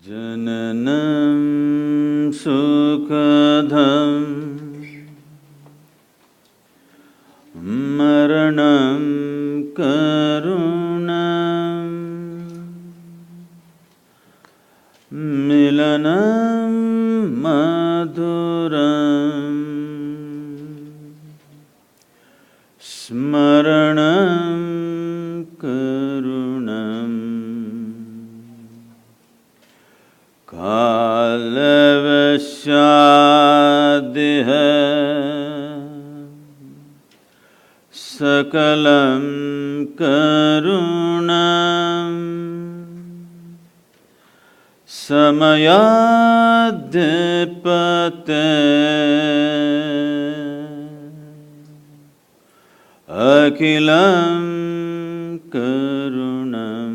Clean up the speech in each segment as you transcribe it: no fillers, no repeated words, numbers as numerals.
Jananam sukadham maranam karunam milanam madhuram smaranam karunam kalavashyadiha sakalam karunam samayadipate akilam karunam.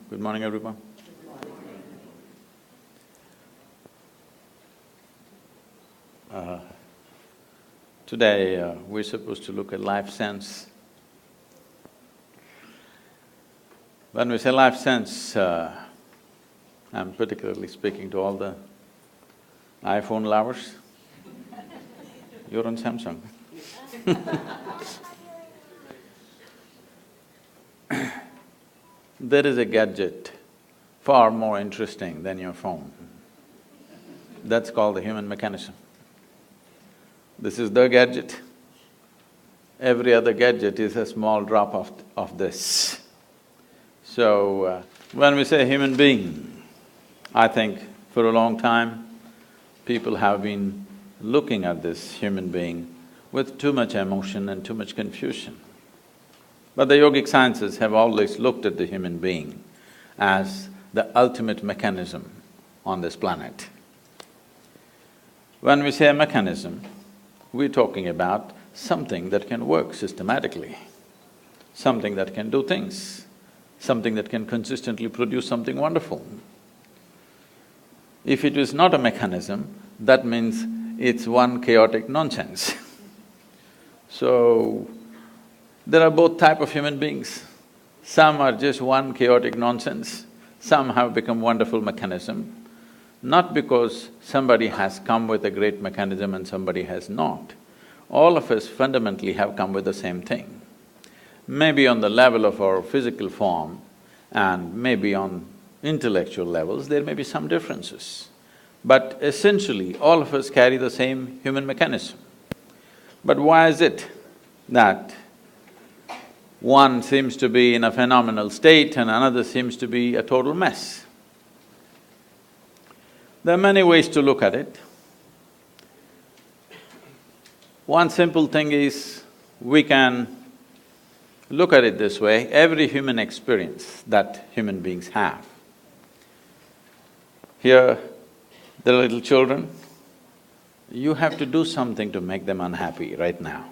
Good morning everyone. Today we're supposed to look at life sense. When we say life sense, I'm particularly speaking to all the iPhone lovers. You're on Samsung. There is a gadget far more interesting than your phone. That's called the human mechanism. This is the gadget. Every other gadget is a small drop of this. So, when we say human being, I think for a long time, people have been looking at this human being with too much emotion and too much confusion. But the yogic sciences have always looked at the human being as the ultimate mechanism on this planet. When we say a mechanism, we're talking about something that can work systematically, something that can do things, something that can consistently produce something wonderful. If it is not a mechanism, that means it's one chaotic nonsense. So, there are both type of human beings. Some are just one chaotic nonsense, some have become wonderful mechanism, not because somebody has come with a great mechanism and somebody has not. All of us fundamentally have come with the same thing. Maybe on the level of our physical form and maybe on intellectual levels, there may be some differences. But essentially, all of us carry the same human mechanism. But why is it that one seems to be in a phenomenal state and another seems to be a total mess? There are many ways to look at it. One simple thing is, we can look at it this way: every human experience that human beings have. Here, there are little children, you have to do something to make them unhappy right now.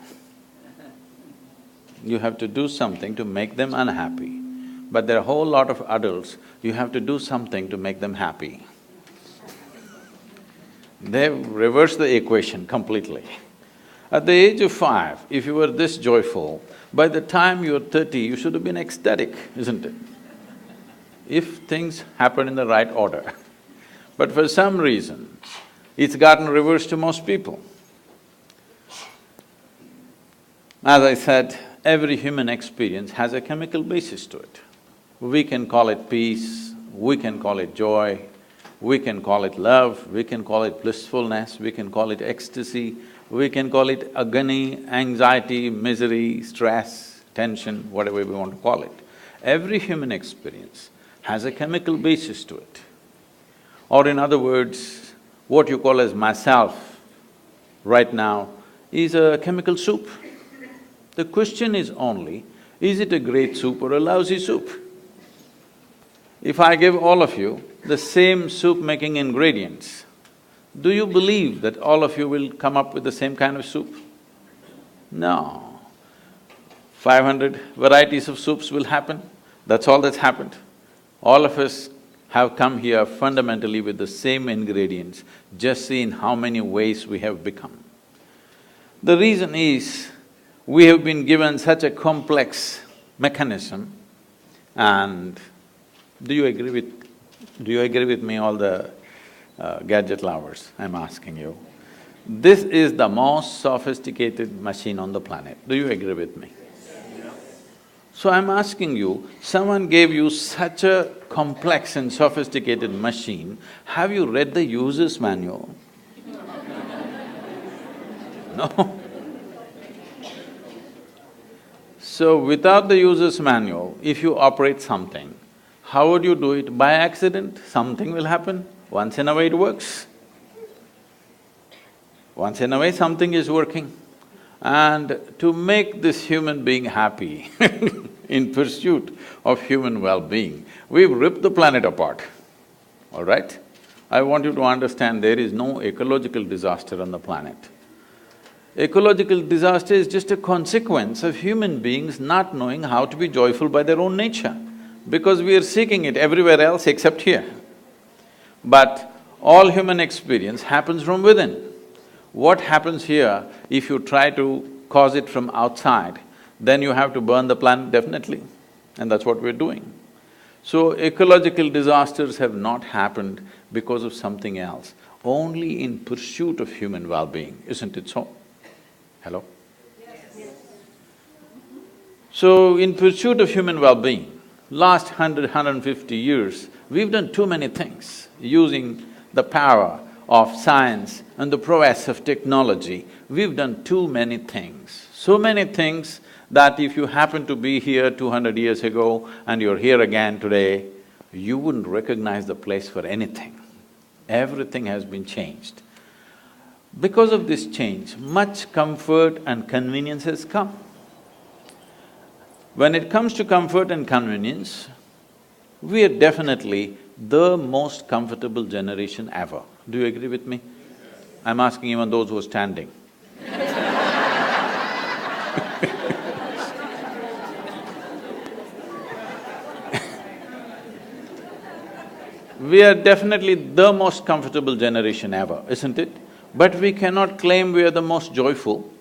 You have to do something to make them unhappy. But there are a whole lot of adults, you have to do something to make them happy. They've reversed the equation completely. At the age of 5, if you were this joyful, by the time you're 30, you should have been ecstatic, isn't it? If things happen in the right order. But for some reason, it's gotten reversed to most people. As I said, every human experience has a chemical basis to it. We can call it peace, we can call it joy, we can call it love, we can call it blissfulness, we can call it ecstasy, we can call it agony, anxiety, misery, stress, tension, whatever we want to call it. Every human experience has a chemical basis to it. Or in other words, what you call as myself right now is a chemical soup. The question is only, is it a great soup or a lousy soup? If I give all of you the same soup-making ingredients, do you believe that all of you will come up with the same kind of soup? No. 500 varieties of soups will happen, that's all that's happened. All of us have come here fundamentally with the same ingredients, just see in how many ways we have become. The reason is, We have been given such a complex mechanism, and do you agree with me, all the gadget lovers, I'm asking you? This is the most sophisticated machine on the planet, do you agree with me? So I'm asking you, someone gave you such a complex and sophisticated machine, have you read the user's manual? No. So without the user's manual, if you operate something, how would you do it? By accident, something will happen, once in a way it works. Once in a way something is working. And to make this human being happy in pursuit of human well-being, we've ripped the planet apart, all right? I want you to understand there is no ecological disaster on the planet. Ecological disaster is just a consequence of human beings not knowing how to be joyful by their own nature, because we are seeking it everywhere else except here. But all human experience happens from within. What happens here, if you try to cause it from outside, then you have to burn the planet definitely, and that's what we're doing. So ecological disasters have not happened because of something else, only in pursuit of human well-being, isn't it so? Hello? Yes. So, in pursuit of human well-being, last 150 years, we've done too many things using the power of science and the prowess of technology. We've done too many things, so many things that if you happen to be here 200 years ago and you're here again today, you wouldn't recognize the place for anything. Everything has been changed. Because of this change, much comfort and convenience has come. When it comes to comfort and convenience, we are definitely the most comfortable generation ever. Do you agree with me? I'm asking even those who are standing. We are definitely the most comfortable generation ever, isn't it? But we cannot claim we are the most joyful,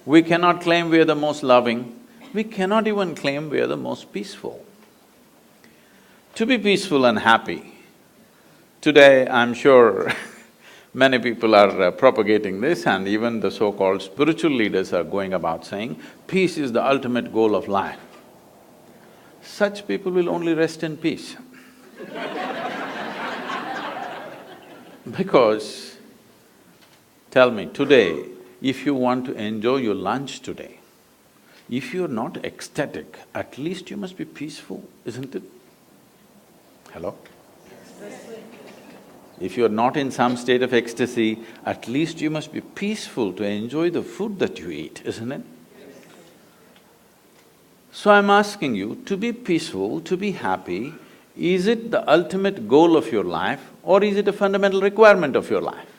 we cannot claim we are the most loving, we cannot even claim we are the most peaceful. To be peaceful and happy, today I'm sure many people are propagating this, and even the so-called spiritual leaders are going about saying, peace is the ultimate goal of life. Such people will only rest in peace. Because tell me, today, if you want to enjoy your lunch today, if you're not ecstatic, at least you must be peaceful, isn't it? Hello? If you're not in some state of ecstasy, at least you must be peaceful to enjoy the food that you eat, isn't it? So I'm asking you, to be peaceful, to be happy, is it the ultimate goal of your life or is it a fundamental requirement of your life?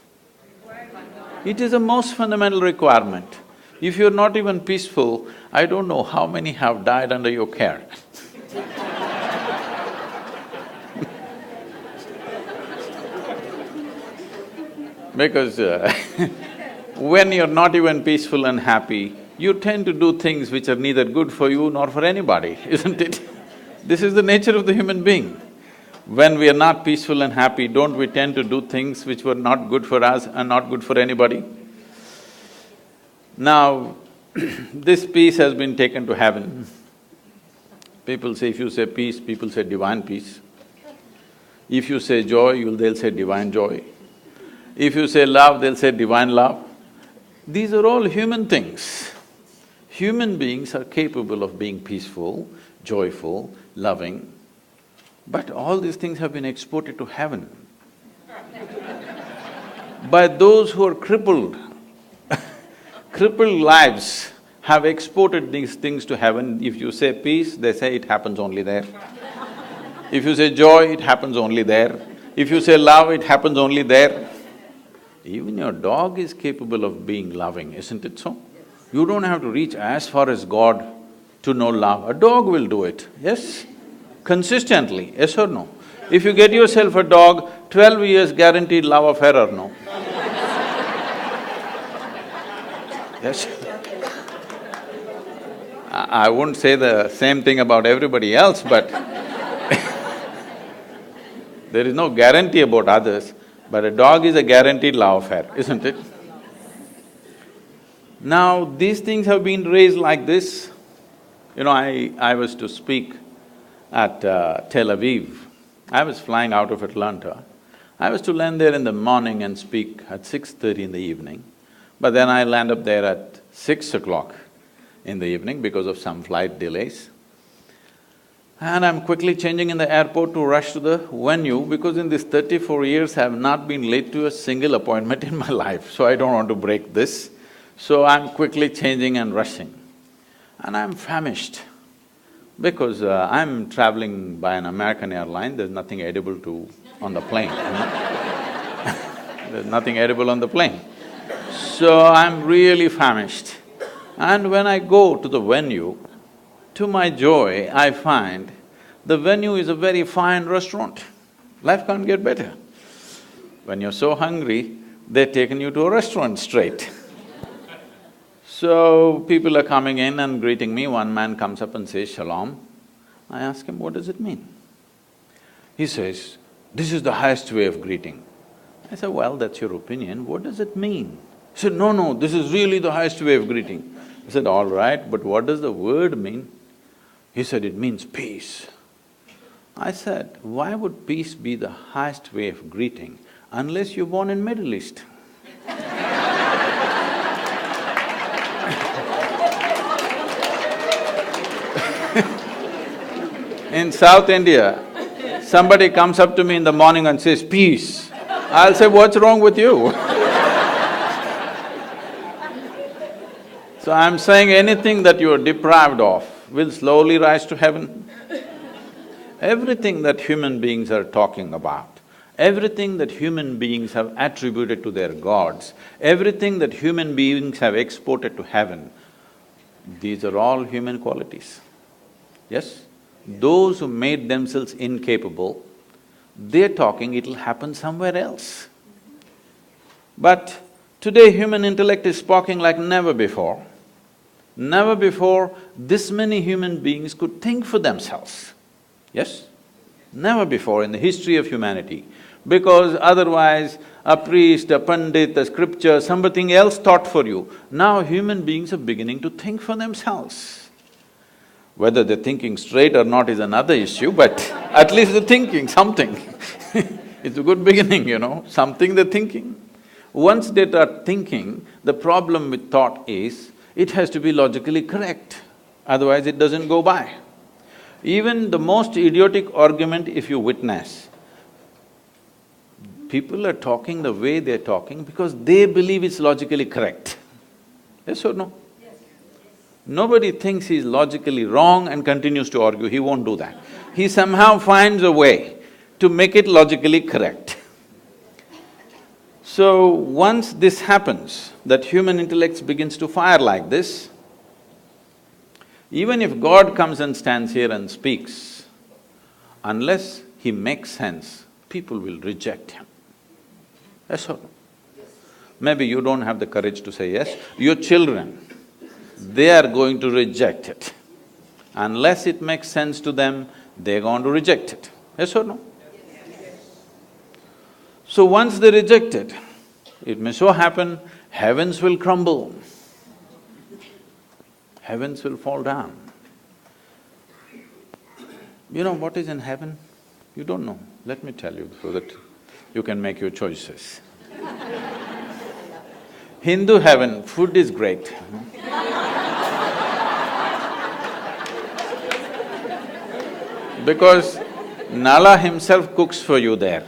It is a most fundamental requirement. If you're not even peaceful, I don't know how many have died under your care. Because when you're not even peaceful and happy, you tend to do things which are neither good for you nor for anybody, isn't it? This is the nature of the human being. When we are not peaceful and happy, don't we tend to do things which were not good for us and not good for anybody? Now, this peace has been taken to heaven. People say, if you say peace, people say divine peace. If you say joy, they'll say divine joy. If you say love, they'll say divine love. These are all human things. Human beings are capable of being peaceful, joyful, loving, but all these things have been exported to heaven by those who are crippled. Crippled lives have exported these things to heaven. If you say peace, they say it happens only there. If you say joy, it happens only there. If you say love, it happens only there. Even your dog is capable of being loving, isn't it so? You don't have to reach as far as God to know love. A dog will do it, yes? Consistently, yes or no? If you get yourself a dog, 12 years guaranteed love affair or no? Yes? I wouldn't say the same thing about everybody else, but there is no guarantee about others, but a dog is a guaranteed love affair, isn't it? Now, these things have been raised like this. You know, I was to speak at Tel Aviv. I was flying out of Atlanta. I was to land there in the morning and speak at 6:30 in the evening, but then I land up there at 6 o'clock in the evening because of some flight delays. And I'm quickly changing in the airport to rush to the venue because in these 34 years I have not been late to a single appointment in my life, so I don't want to break this. So I'm quickly changing and rushing. And I'm famished because I'm traveling by an American airline, there's nothing edible on the plane, you know? There's nothing edible on the plane. So I'm really famished. And when I go to the venue, to my joy, I find the venue is a very fine restaurant. Life can't get better. When you're so hungry, they've taken you to a restaurant straight. So people are coming in and greeting me. One man comes up and says, "Shalom." I ask him, "What does it mean?" He says, "This is the highest way of greeting." I said, "Well, that's your opinion, what does it mean?" He said, "No, this is really the highest way of greeting." I said, "All right, but what does the word mean?" He said, "It means peace." I said, "Why would peace be the highest way of greeting unless you're born in Middle East?" In South India, somebody comes up to me in the morning and says, "Peace." I'll say, "What's wrong with you?" So I'm saying anything that you are deprived of will slowly rise to heaven. Everything that human beings are talking about, everything that human beings have attributed to their gods, everything that human beings have exported to heaven, these are all human qualities. Yes? Those who made themselves incapable, they're talking it'll happen somewhere else. But today human intellect is sparking like never before. Never before this many human beings could think for themselves. Yes? Never before in the history of humanity. Because otherwise a priest, a pandit, a scripture, something else thought for you. Now human beings are beginning to think for themselves. Whether they're thinking straight or not is another issue, but at least they're thinking something. It's a good beginning, you know, something they're thinking. Once they start thinking, the problem with thought is, it has to be logically correct, otherwise it doesn't go by. Even the most idiotic argument if you witness, people are talking the way they're talking because they believe it's logically correct. Yes or no? Nobody thinks he's logically wrong and continues to argue, he won't do that. He somehow finds a way to make it logically correct. So, once this happens, that human intellect begins to fire like this, even if God comes and stands here and speaks, unless he makes sense, people will reject him. Yes or no? Maybe you don't have the courage to say yes, your children, they are going to reject it. Unless it makes sense to them, they're going to reject it. Yes or no? So once they reject it, it may so happen, heavens will crumble. Heavens will fall down. You know what is in heaven? You don't know. Let me tell you so that you can make your choices. Hindu heaven, food is great. Because Nala himself cooks for you there.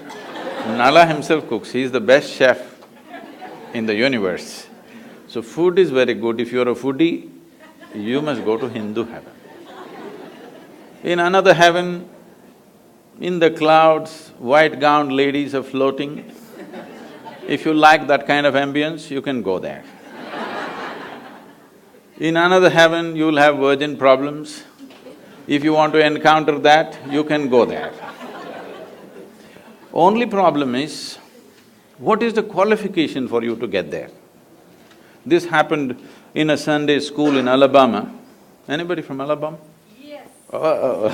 Nala himself cooks, he is the best chef in the universe. So food is very good. If you're a foodie, you must go to Hindu heaven. In another heaven, in the clouds, white-gowned ladies are floating. If you like that kind of ambience, you can go there. In another heaven, you'll have virgin problems. If you want to encounter that, you can go there. Only problem is, what is the qualification for you to get there? This happened in a Sunday school in Alabama. Anybody from Alabama? Yes. Oh.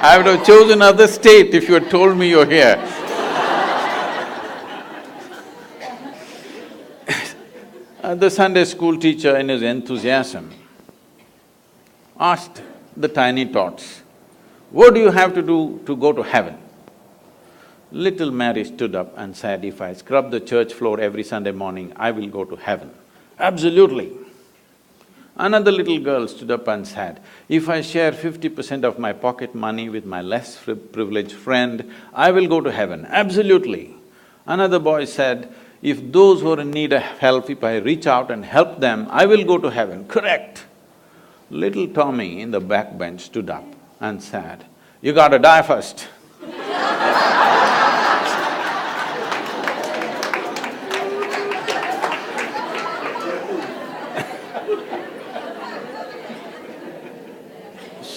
I would have chosen another state if you had told me you're here. The Sunday school teacher, in his enthusiasm, asked the tiny tots, "What do you have to do to go to heaven?" Little Mary stood up and said, "If I scrub the church floor every Sunday morning, I will go to heaven." Absolutely. Another little girl stood up and said, "If I share 50% of my pocket money with my less privileged friend, I will go to heaven." Absolutely. Another boy said, "If those who are in need of help, if I reach out and help them, I will go to heaven." Correct. Little Tommy in the back bench stood up and said, "You gotta die first."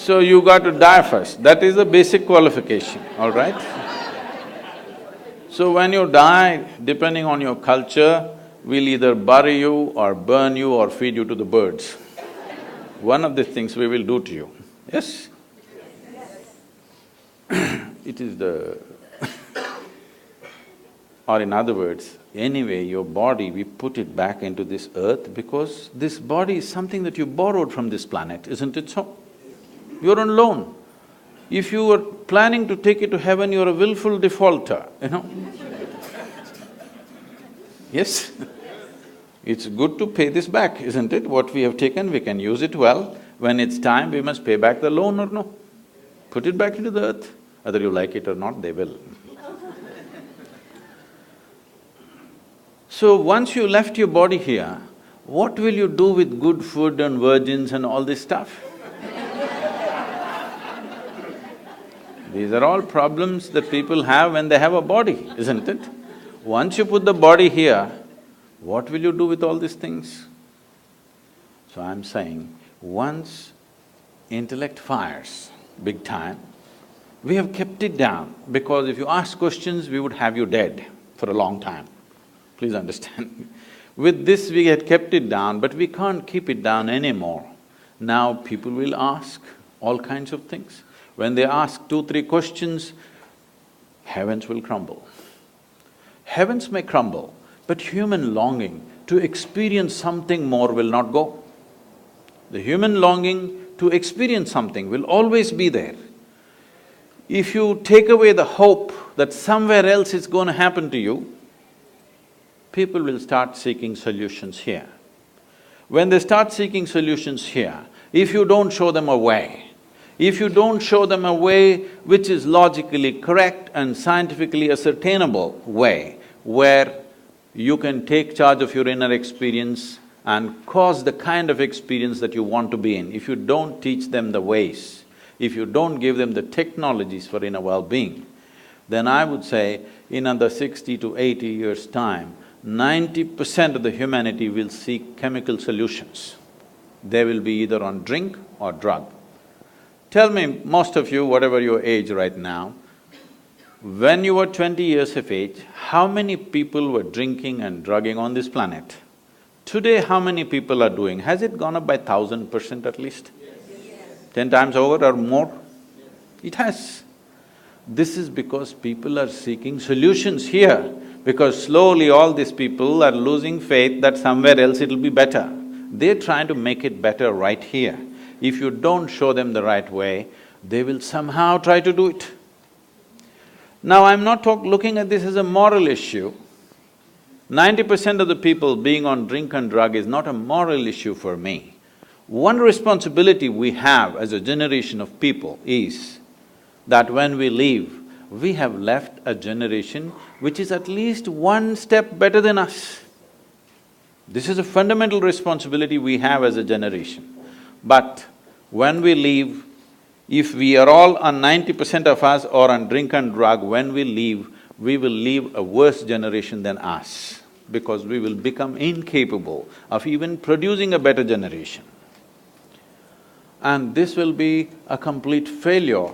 So you got to die first, that is the basic qualification, all right? So when you die, depending on your culture, we'll either bury you or burn you or feed you to the birds. One of the things we will do to you, yes? It is the or in other words, anyway, your body, we put it back into this earth because this body is something that you borrowed from this planet, isn't it so? You're on loan. If you were planning to take it to heaven, you're a willful defaulter, you know? Yes? It's good to pay this back, isn't it? What we have taken, we can use it well. When it's time, we must pay back the loan or no? Put it back into the earth. Whether you like it or not, they will. So once you left your body here, what will you do with good food and virgins and all this stuff? These are all problems that people have when they have a body, isn't it? Once you put the body here, what will you do with all these things? So I'm saying, once intellect fires big time, we have kept it down because if you ask questions, we would have you dead for a long time. Please understand. With this we had kept it down, but we can't keep it down anymore. Now people will ask all kinds of things. When they ask 2, 3 questions, heavens will crumble. Heavens may crumble, but human longing to experience something more will not go. The human longing to experience something will always be there. If you take away the hope that somewhere else it's going to happen to you, people will start seeking solutions here. When they start seeking solutions here, if you don't show them a way, if you don't show them a way which is logically correct and scientifically ascertainable way, where you can take charge of your inner experience and cause the kind of experience that you want to be in, if you don't teach them the ways, if you don't give them the technologies for inner well-being, then I would say in another 60 to 80 years' time, 90% of the humanity will seek chemical solutions. They will be either on drink or drug. Tell me, most of you, whatever your age right now, when you were 20 years of age, how many people were drinking and drugging on this planet? Today, how many people are doing? Has it gone up by 1000% at least? Yes. 10 times over or more? It has. This is because people are seeking solutions here, because slowly all these people are losing faith that somewhere else it'll be better. They're trying to make it better right here. If you don't show them the right way, they will somehow try to do it. Now, I'm not looking at this as a moral issue. 90% of the people being on drink and drug is not a moral issue for me. One responsibility we have as a generation of people is that when we leave, we have left a generation which is at least one step better than us. This is a fundamental responsibility we have as a generation. But when we leave, if we are all on 90% of us or on drink and drug, when we leave, we will leave a worse generation than us, because we will become incapable of even producing a better generation. And this will be a complete failure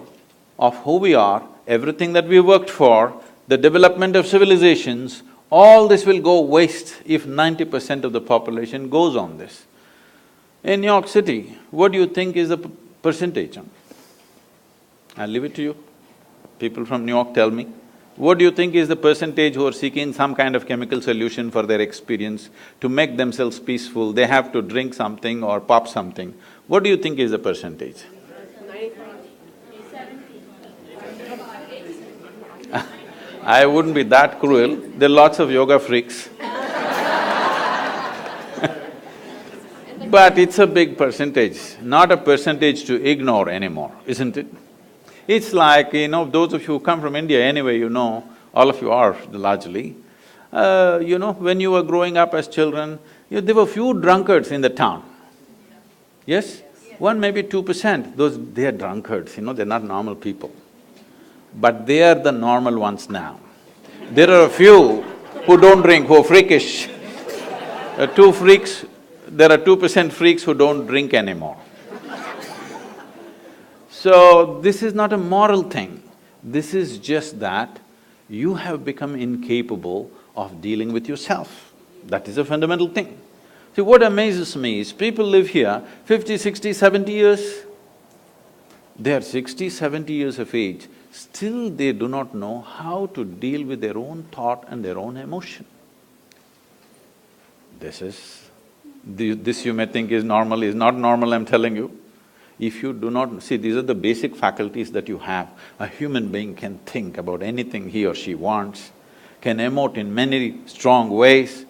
of who we are, everything that we worked for, the development of civilizations, all this will go waste if 90% of the population goes on this. In New York City, what do you think is the percentage? I'll leave it to you. People from New York tell me. What do you think is the percentage who are seeking some kind of chemical solution for their experience to make themselves peaceful? They have to drink something or pop something. What do you think is the percentage? I wouldn't be that cruel. There are lots of yoga freaks. But it's a big percentage, not a percentage to ignore anymore, isn't it? It's like, those of you who come from India anyway, all of you are largely. When you were growing up as children, there were few drunkards in the town. Yes? 1, maybe 2%, they are drunkards, they're not normal people. But they are the normal ones now. There are a few who don't drink, who are freakish. There are 2% freaks who don't drink anymore. So, this is not a moral thing. This is just that you have become incapable of dealing with yourself. That is a fundamental thing. See, what amazes me is people live here 50, 60, 70 years. They are 60, 70 years of age, still they do not know how to deal with their own thought and their own emotion. This you may think is normal, is not normal, I'm telling you. If you do not… See, these are the basic faculties that you have. A human being can think about anything he or she wants, can emote in many strong ways.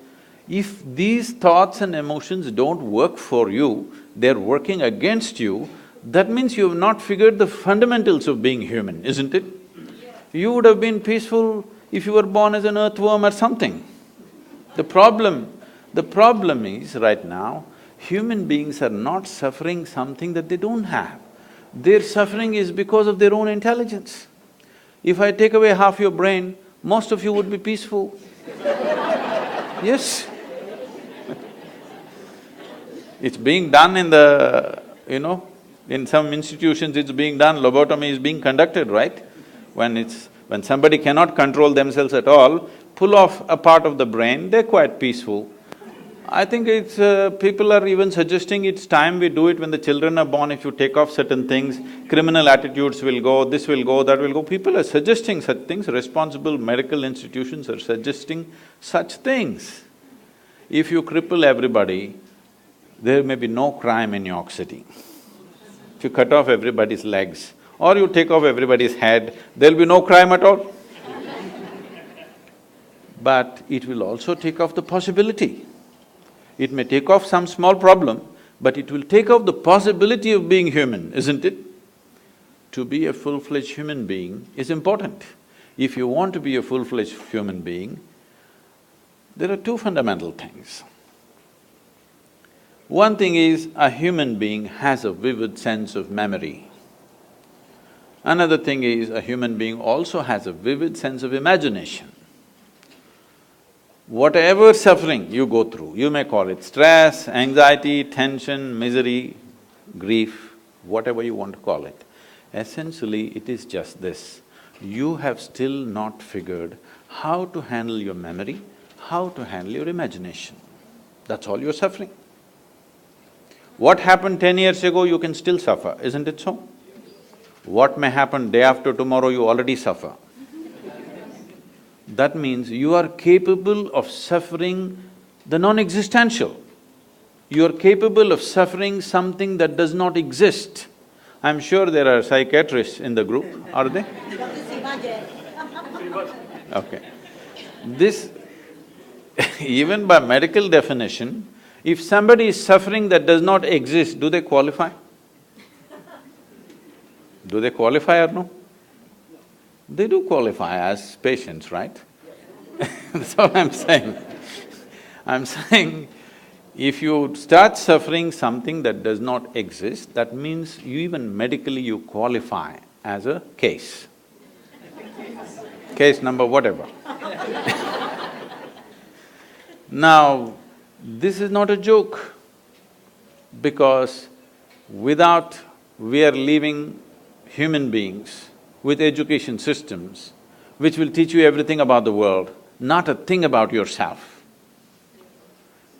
If these thoughts and emotions don't work for you, they're working against you, that means you have not figured the fundamentals of being human, isn't it? You would have been peaceful if you were born as an earthworm or something. The problem is, right now, human beings are not suffering something that they don't have. Their suffering is because of their own intelligence. If I take away half your brain, most of you would be peaceful. Yes. It's being done in in some institutions it's being done, lobotomy is being conducted, right? When somebody cannot control themselves at all, pull off a part of the brain, they're quite peaceful. I think people are even suggesting it's time we do it when the children are born. If you take off certain things, criminal attitudes will go, this will go, that will go. People are suggesting such things, responsible medical institutions are suggesting such things. If you cripple everybody, there may be no crime in New York City. If you cut off everybody's legs or you take off everybody's head, there'll be no crime at all. But it will also take off the possibility. It may take off some small problem, but it will take off the possibility of being human, isn't it? To be a full-fledged human being is important. If you want to be a full-fledged human being, there are two fundamental things. One thing is, a human being has a vivid sense of memory. Another thing is, a human being also has a vivid sense of imagination. Whatever suffering you go through, you may call it stress, anxiety, tension, misery, grief, whatever you want to call it, essentially it is just this. You have still not figured how to handle your memory, how to handle your imagination. That's all you're suffering. What happened 10 years ago, you can still suffer, isn't it so? What may happen day after tomorrow, you already suffer. That means you are capable of suffering the non-existential. You are capable of suffering something that does not exist. I'm sure there are psychiatrists in the group, are they? Okay. This, even by medical definition, if somebody is suffering that does not exist, do they qualify? Do they qualify or no? They do qualify as patients, right? That's all I'm saying. I'm saying, if you start suffering something that does not exist, that means even medically you qualify as a case. Case number whatever. Now, this is not a joke, because we are leaving human beings with education systems which will teach you everything about the world, not a thing about yourself.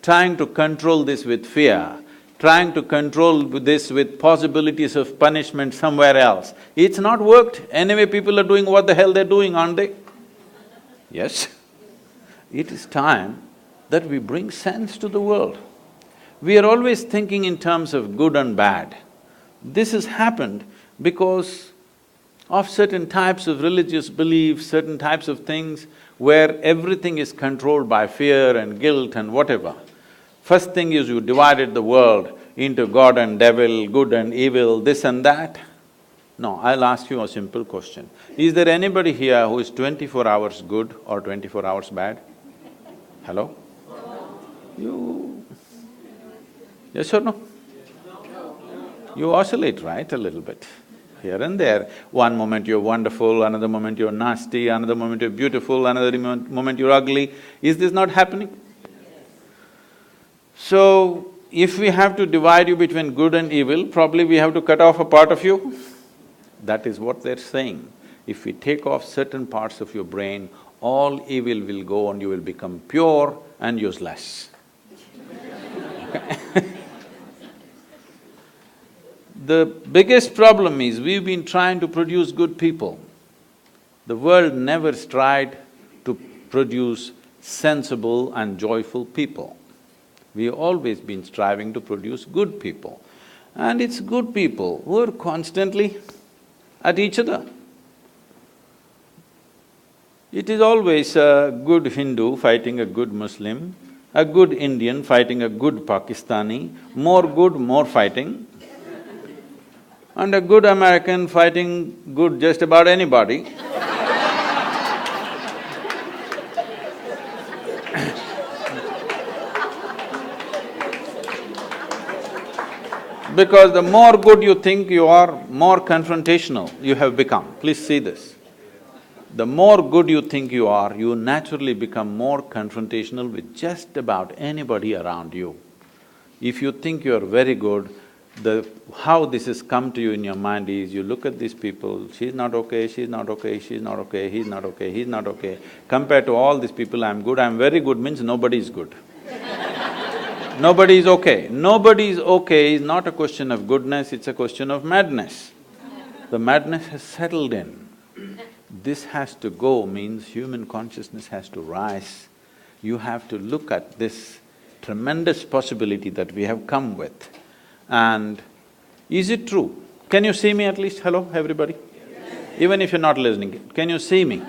Trying to control this with fear, trying to control this with possibilities of punishment somewhere else. It's not worked. Anyway, people are doing what the hell they're doing, aren't they? Yes? It is time that we bring sense to the world. We are always thinking in terms of good and bad. This has happened because of certain types of religious beliefs, certain types of things where everything is controlled by fear and guilt and whatever. First thing is you divided the world into God and devil, good and evil, this and that. No, I'll ask you a simple question. Is there anybody here who is 24 hours good or 24 hours bad? Hello? You… Yes or no? You oscillate, right, a little bit, here and there. One moment you're wonderful, another moment you're nasty, another moment you're beautiful, another moment you're ugly. Is this not happening? So, if we have to divide you between good and evil, probably we have to cut off a part of you. That is what they're saying. If we take off certain parts of your brain, all evil will go and you will become pure and useless. The biggest problem is we've been trying to produce good people. The world never tried to produce sensible and joyful people. We've always been striving to produce good people. And it's good people who are constantly at each other. It is always a good Hindu fighting a good Muslim, a good Indian fighting a good Pakistani, more good, more fighting, and a good American fighting good just about anybody. Because the more good you think you are, more confrontational you have become. Please see this. The more good you think you are, you naturally become more confrontational with just about anybody around you. If you think you're very good, how this has come to you in your mind is, you look at these people, she's not okay, she's not okay, she's not okay, he's not okay, he's not okay. Compared to all these people, I'm good, I'm very good means nobody is good. Nobody is okay. Nobody is okay is not a question of goodness, it's a question of madness. The madness has settled in. This has to go means human consciousness has to rise. You have to look at this tremendous possibility that we have come with. And is it true? Can you see me at least? Hello, everybody? Yes. Even if you're not listening, can you see me?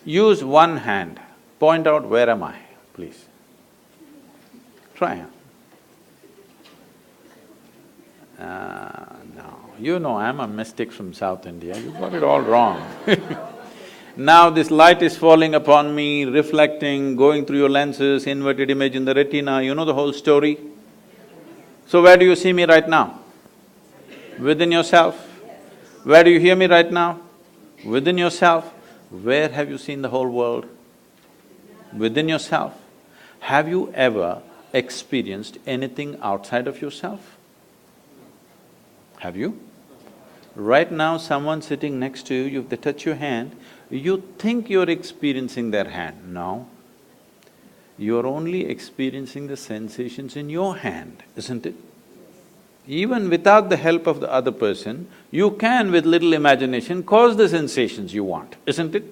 Use one hand, point out where am I, please. Try. No, you know I'm a mystic from South India, you got it all wrong. Now this light is falling upon me, reflecting, going through your lenses, inverted image in the retina, you know the whole story? So where do you see me right now? Within yourself. Where do you hear me right now? Within yourself. Where have you seen the whole world? Within yourself. Have you ever experienced anything outside of yourself? Have you? Right now, someone sitting next to you, if they touch your hand, you think you're experiencing their hand. No. You're only experiencing the sensations in your hand, isn't it? Even without the help of the other person, you can, with little imagination, cause the sensations you want, isn't it?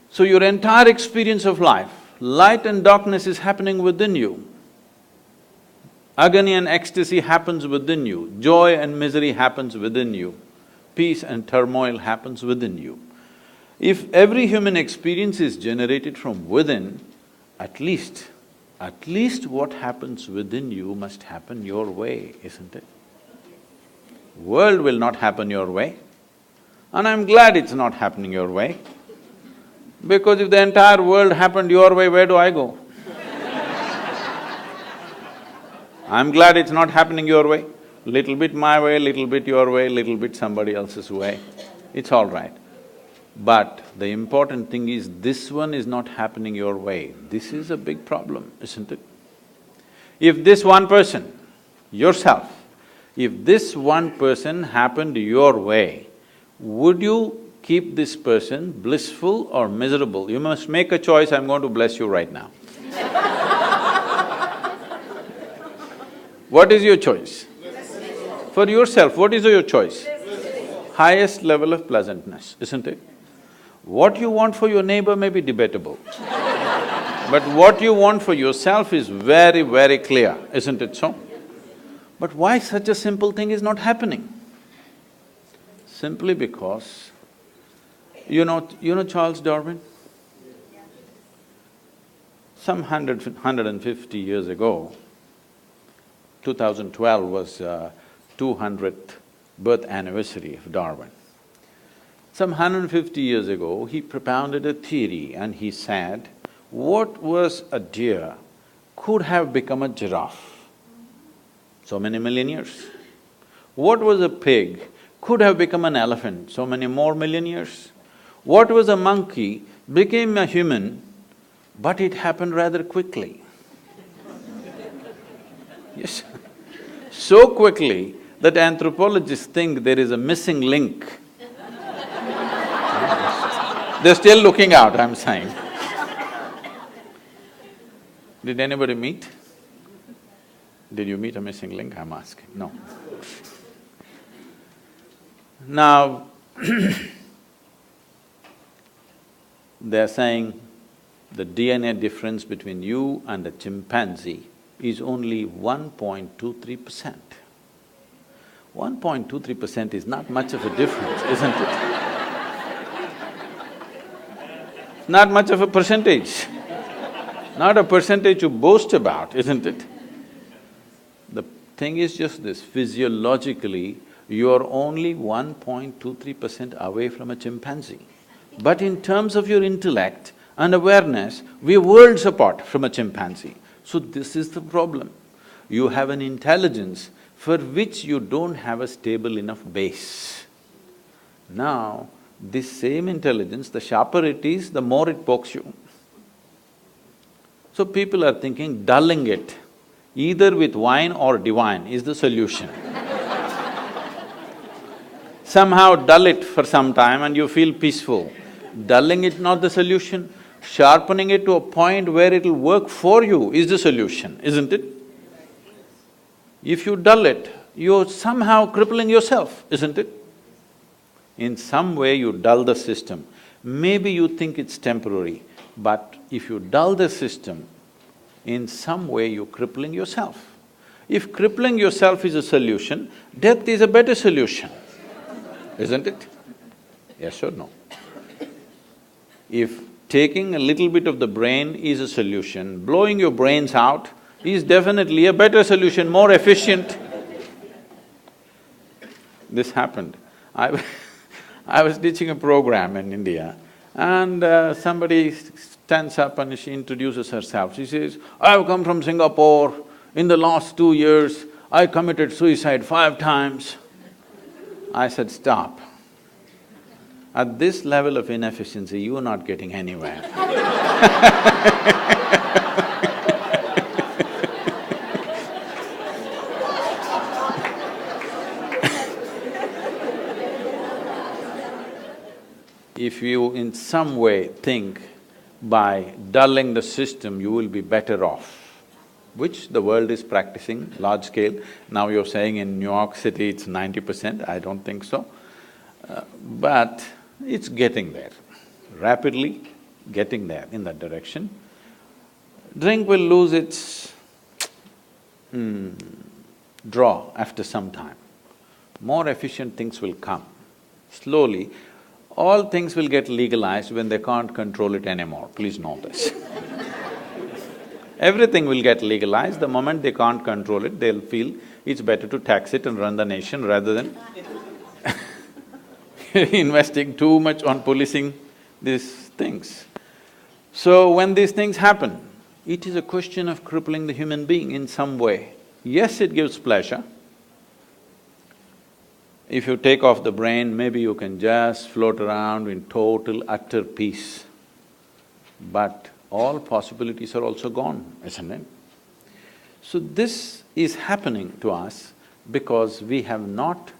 So your entire experience of life, light and darkness is happening within you. Agony and ecstasy happens within you, joy and misery happens within you, peace and turmoil happens within you. If every human experience is generated from within, at least what happens within you must happen your way, isn't it? World will not happen your way, and I'm glad it's not happening your way, because if the entire world happened your way, where do I go? I'm glad it's not happening your way. Little bit my way, little bit your way, little bit somebody else's way, it's all right. But the important thing is, this one is not happening your way. This is a big problem, isn't it? If this one person, yourself, if this one person happened your way, would you keep this person blissful or miserable. You must make a choice, I'm going to bless you right now. What is your choice? For yourself, what is your choice? Highest level of pleasantness, isn't it? What you want for your neighbor may be debatable, but what you want for yourself is very, very clear, isn't it so? But why such a simple thing is not happening? Simply because, you know Charles Darwin? Some 150 years ago, 2012 was 200th birth anniversary of Darwin. Some 150 years ago, he propounded a theory and he said, what was a deer could have become a giraffe, so many million years. What was a pig could have become an elephant, so many more million years. What was a monkey became a human, but it happened rather quickly. Yes, so quickly that anthropologists think there is a missing link. They're still looking out, I'm saying. Did anybody meet? Did you meet a missing link, I'm asking? No. Now, they're saying the DNA difference between you and a chimpanzee is only 1.23%. 1.23% is not much of a difference, isn't it? Not much of a percentage. Not a percentage to boast about, isn't it? The thing is just this, physiologically, you're only 1.23% away from a chimpanzee. But in terms of your intellect and awareness, we're worlds apart from a chimpanzee. So this is the problem. You have an intelligence for which you don't have a stable enough base. Now, this same intelligence, the sharper it is, the more it pokes you. So people are thinking dulling it, either with wine or divine, is the solution. Somehow dull it for some time and you feel peaceful. Dulling it not the solution, sharpening it to a point where it'll work for you is the solution, isn't it? If you dull it, you're somehow crippling yourself, isn't it? In some way you dull the system. Maybe you think it's temporary, but if you dull the system, in some way you're crippling yourself. If crippling yourself is a solution, death is a better solution, isn't it? Yes or no? If taking a little bit of the brain is a solution, blowing your brains out is definitely a better solution, more efficient. This happened. I was teaching a program in India and somebody stands up and she introduces herself. She says, I've come from Singapore, in the last 2 years, I committed suicide 5 times. I said, stop. At this level of inefficiency, you are not getting anywhere. If you in some way think by dulling the system you will be better off, which the world is practicing large scale. Now you're saying in New York City it's 90%, I don't think so. But it's getting there, rapidly getting there in that direction. Drink will lose its draw after some time. More efficient things will come. Slowly, all things will get legalized when they can't control it anymore, please know this. Everything will get legalized, the moment they can't control it, they'll feel it's better to tax it and run the nation rather than investing too much on policing these things. So when these things happen, it is a question of crippling the human being in some way. Yes, it gives pleasure. If you take off the brain, maybe you can just float around in total, utter peace. But all possibilities are also gone, isn't it? So this is happening to us because we have not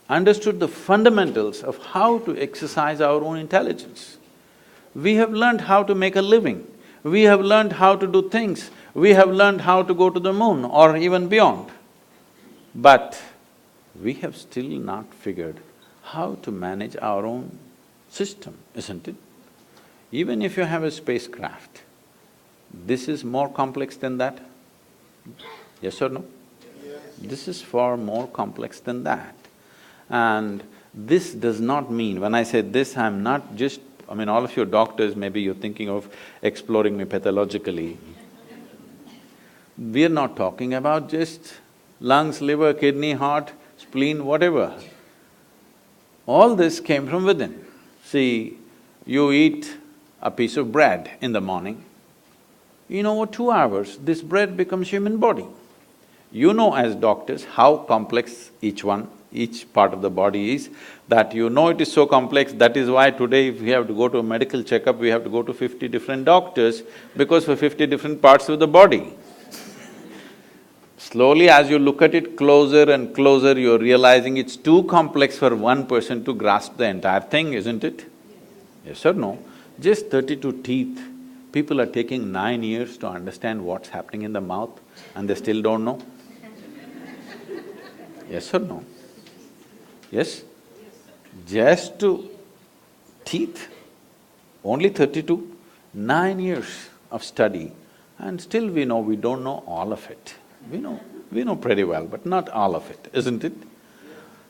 understood the fundamentals of how to exercise our own intelligence. We have learned how to make a living, we have learned how to do things, we have learned how to go to the moon or even beyond. But we have still not figured how to manage our own system, isn't it? Even if you have a spacecraft, this is more complex than that. Yes or no? Yes. This is far more complex than that. And this does not mean, when I say this, I'm not just… I mean, all of you doctors, maybe you're thinking of exploring me pathologically. We're not talking about just lungs, liver, kidney, heart, spleen, whatever. All this came from within. See, you eat a piece of bread in the morning, in over 2 hours, this bread becomes human body. You know as doctors how complex each part of the body is, that you know it is so complex, that is why today if we have to go to a medical checkup, we have to go to 50 different doctors, because for 50 different parts of the body. Slowly as you look at it closer and closer, you're realizing it's too complex for one person to grasp the entire thing, isn't it? Yes or no? Just 32 teeth, people are taking 9 years to understand what's happening in the mouth and they still don't know. Yes or no? Yes? Just to teeth, only 32, 9 years of study, and still we don't know all of it. We know pretty well, but not all of it, isn't it?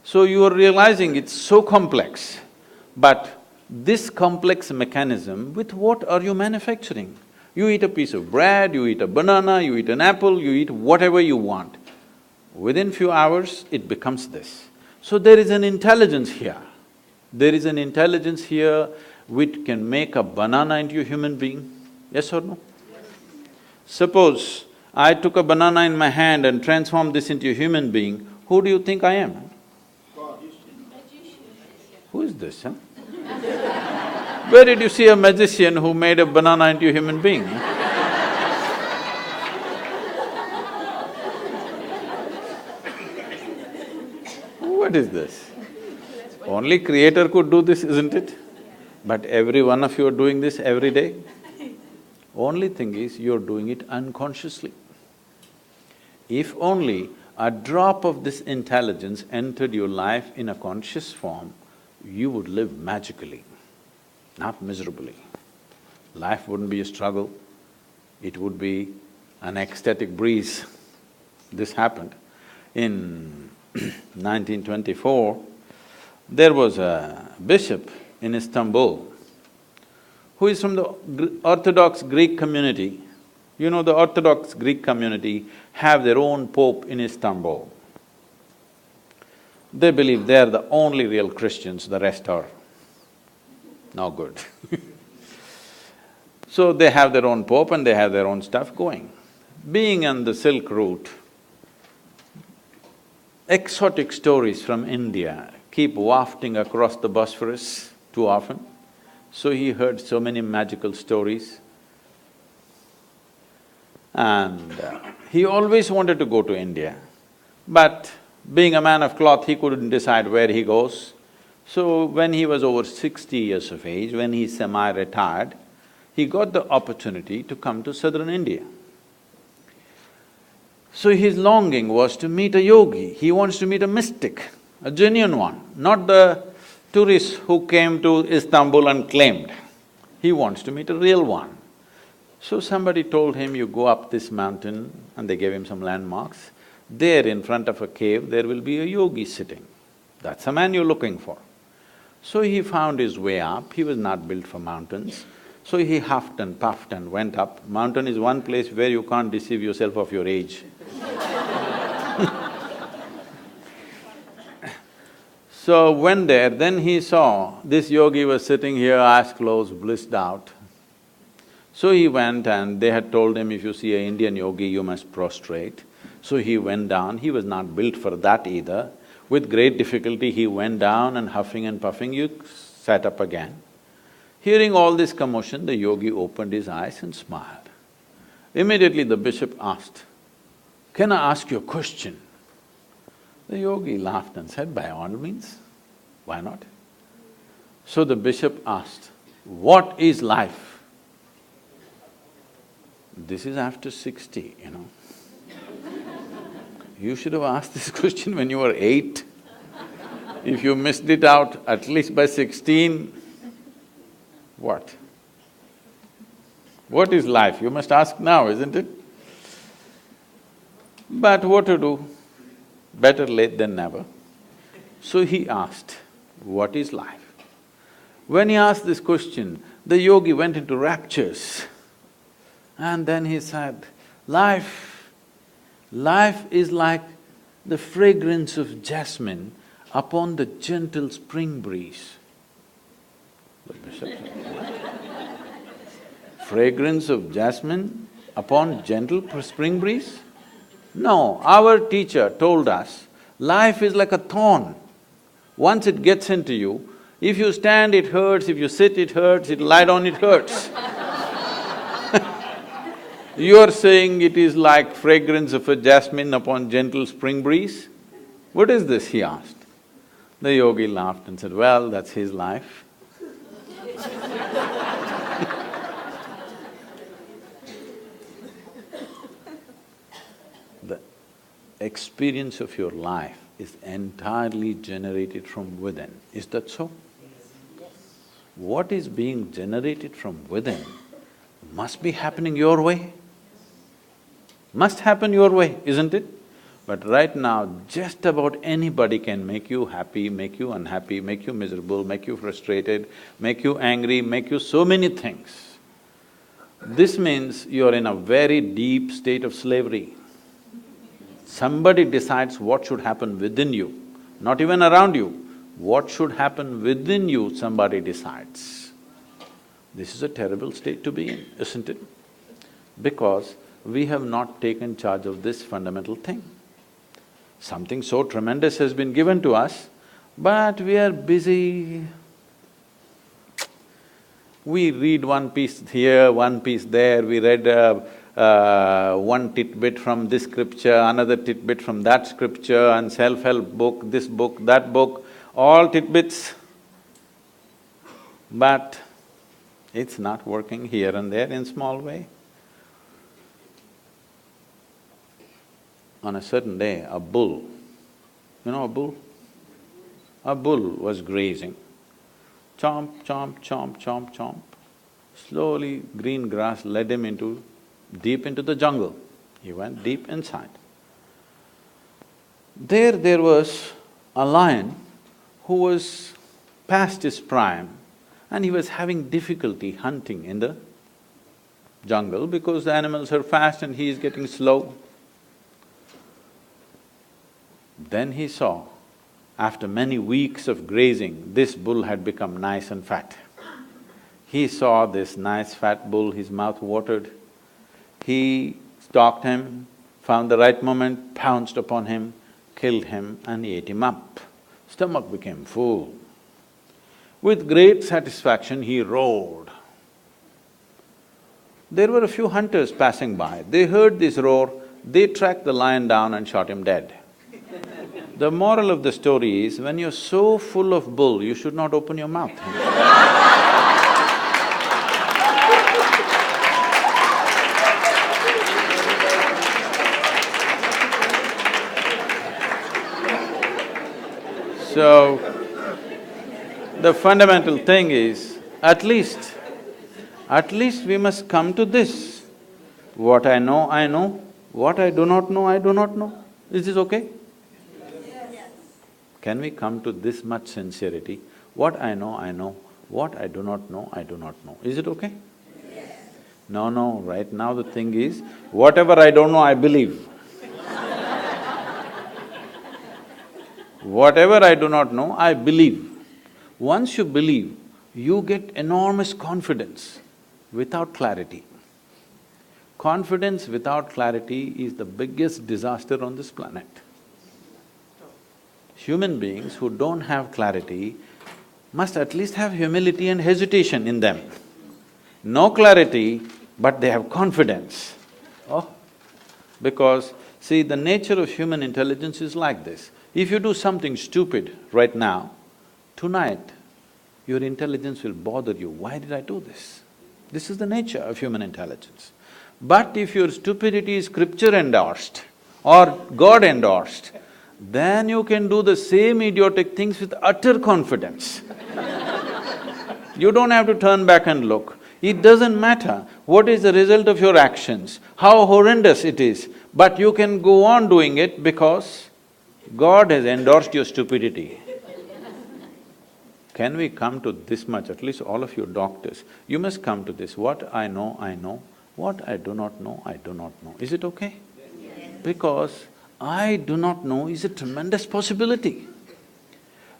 So you are realizing it's so complex, but this complex mechanism, with what are you manufacturing? You eat a piece of bread, you eat a banana, you eat an apple, you eat whatever you want. Within few hours, it becomes this. So there is an intelligence here. There is an intelligence here which can make a banana into a human being, yes or no? Yes. Suppose I took a banana in my hand and transformed this into a human being, who do you think I am? God. Who is this, huh? Where did you see a magician who made a banana into a human being? What is this? Only Creator could do this, isn't it? But every one of you are doing this every day. Only thing is, you're doing it unconsciously. If only a drop of this intelligence entered your life in a conscious form, you would live magically, not miserably. Life wouldn't be a struggle, it would be an ecstatic breeze. This happened. In 1924, there was a bishop in Istanbul who is from the Orthodox Greek community. You know, the Orthodox Greek community have their own pope in Istanbul. They believe they are the only real Christians, the rest are no good. So they have their own pope and they have their own stuff going. Being on the Silk Route, exotic stories from India keep wafting across the Bosphorus too often. So he heard so many magical stories. And he always wanted to go to India, but being a man of cloth, he couldn't decide where he goes. So when he was over 60 years of age, when he semi-retired, he got the opportunity to come to southern India. So his longing was to meet a yogi, he wants to meet a mystic, a genuine one, not the tourists who came to Istanbul and claimed. He wants to meet a real one. So somebody told him, you go up this mountain, and they gave him some landmarks. There in front of a cave, there will be a yogi sitting. That's the man you're looking for. So he found his way up, he was not built for mountains. So he huffed and puffed and went up. Mountain is one place where you can't deceive yourself of your age. So went there, then he saw this yogi was sitting here, eyes closed, blissed out. So he went and they had told him, if you see an Indian yogi, you must prostrate. So he went down, he was not built for that either. With great difficulty, he went down and huffing and puffing, he sat up again. Hearing all this commotion, the yogi opened his eyes and smiled. Immediately the bishop asked, "Can I ask you a question?" The yogi laughed and said, by all means, why not? So the bishop asked, what is life? This is after 60, you know. You should have asked this question when you were 8. If you missed it out at least by 16, what? What is life? You must ask now, isn't it? But what to do? Better late than never. So he asked, what is life? When he asked this question, the yogi went into raptures. And then he said, life is like the fragrance of jasmine upon the gentle spring breeze. The bishop said, what? Fragrance of jasmine upon gentle spring breeze? No, our teacher told us, life is like a thorn. Once it gets into you, if you stand it hurts, if you sit it hurts, if you lie down it hurts. You're saying it is like fragrance of a jasmine upon gentle spring breeze? What is this, he asked. The yogi laughed and said, well, that's his life. The experience of your life is entirely generated from within, is that so? Yes. What is being generated from within must be happening your way. Must happen your way, isn't it? But right now, just about anybody can make you happy, make you unhappy, make you miserable, make you frustrated, make you angry, make you so many things. This means you're in a very deep state of slavery. Somebody decides what should happen within you, not even around you. What should happen within you, somebody decides. This is a terrible state to be in, isn't it? Because we have not taken charge of this fundamental thing. Something so tremendous has been given to us, but we are busy. We read one piece here, one piece there, we read one tidbit from this scripture, another tidbit from that scripture, and self-help book, this book, that book, all tidbits. But it's not working here and there in small way. On a certain day, a bull, you know a bull? A bull was grazing. Chomp, chomp, chomp, chomp, chomp. Slowly, green grass led him deep into the jungle. He went deep inside. There was a lion who was past his prime and he was having difficulty hunting in the jungle because the animals are fast and he is getting slow. Then he saw, after many weeks of grazing, this bull had become nice and fat. He saw this nice fat bull, his mouth watered. He stalked him, found the right moment, pounced upon him, killed him and ate him up. Stomach became full. With great satisfaction, he roared. There were a few hunters passing by. They heard this roar, they tracked the lion down and shot him dead. The moral of the story is, when you're so full of bull, you should not open your mouth. So, the fundamental thing is, at least we must come to this. What I know, I know. What I do not know, I do not know. Is this okay? Can we come to this much sincerity? What I know, I know. What I do not know, I do not know. Is it okay? Yes. No, right now the thing is, whatever I don't know, I believe. Whatever I do not know, I believe. Once you believe, you get enormous confidence without clarity. Confidence without clarity is the biggest disaster on this planet. Human beings who don't have clarity must at least have humility and hesitation in them. No clarity, but they have confidence. Oh, because see, the nature of human intelligence is like this. If you do something stupid right now, tonight, your intelligence will bother you. Why did I do this? This is the nature of human intelligence. But if your stupidity is scripture endorsed or God endorsed, then you can do the same idiotic things with utter confidence. You don't have to turn back and look. It doesn't matter what is the result of your actions, how horrendous it is, but you can go on doing it because God has endorsed your stupidity. Can we come to this much, at least all of you doctors, you must come to this, what I know, I know, what I do not know, I do not know. Is it okay? Yes. Because I do not know is a tremendous possibility.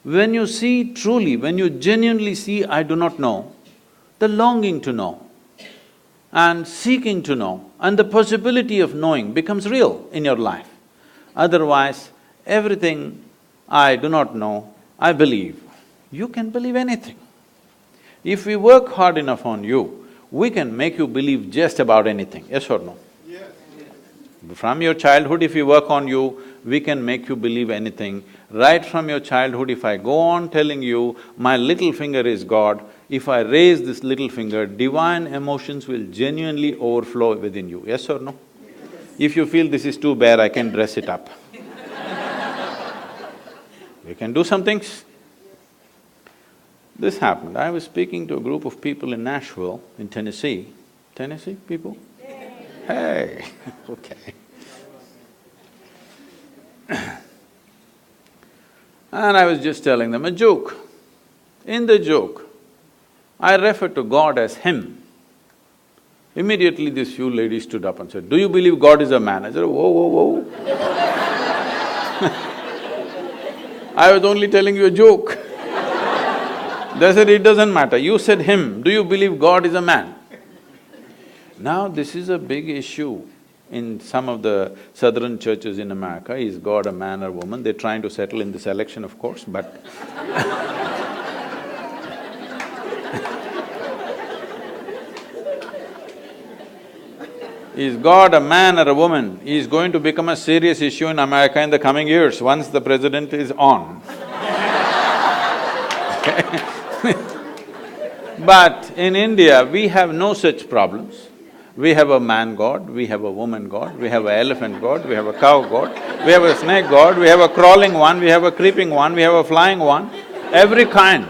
When you see truly, when you genuinely see I do not know, the longing to know and seeking to know and the possibility of knowing becomes real in your life. Otherwise, everything I do not know, I believe. You can believe anything. If we work hard enough on you, we can make you believe just about anything, yes or no? Yes. From your childhood, if we work on you, we can make you believe anything. Right from your childhood, if I go on telling you, my little finger is God, if I raise this little finger, divine emotions will genuinely overflow within you, yes or no? Yes. If you feel this is too bare, I can dress it up. We can do some things. This happened, I was speaking to a group of people in Nashville, in Tennessee. Tennessee people? Hey, okay. And I was just telling them a joke. In the joke, I referred to God as Him. Immediately these few ladies stood up and said, "Do you believe God is a man?" I said, "Whoa, whoa, whoa." I was only telling you a joke. They said, "It doesn't matter, you said Him, do you believe God is a man?" Now this is a big issue in some of the southern churches in America. Is God a man or woman? They're trying to settle in this election, of course, but is God a man or a woman is going to become a serious issue in America in the coming years, once the president is on. But in India, we have no such problems. We have a man god, we have a woman god, we have an elephant god, we have a cow god, we have a snake god, we have a crawling one, we have a creeping one, we have a flying one, every kind.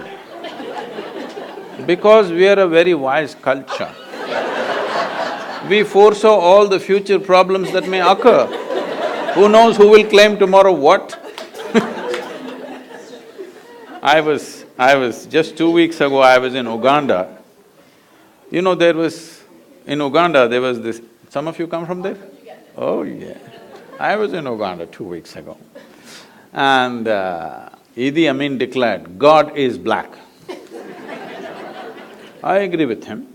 Because we are a very wise culture, we foresaw all the future problems that may occur. Who knows who will claim tomorrow what? I was just 2 weeks ago, I was in Uganda. You know, in Uganda, there was this… Some of you come from there? Oh, yeah. I was in Uganda 2 weeks ago. And Idi Amin declared, "God is black." I agree with him.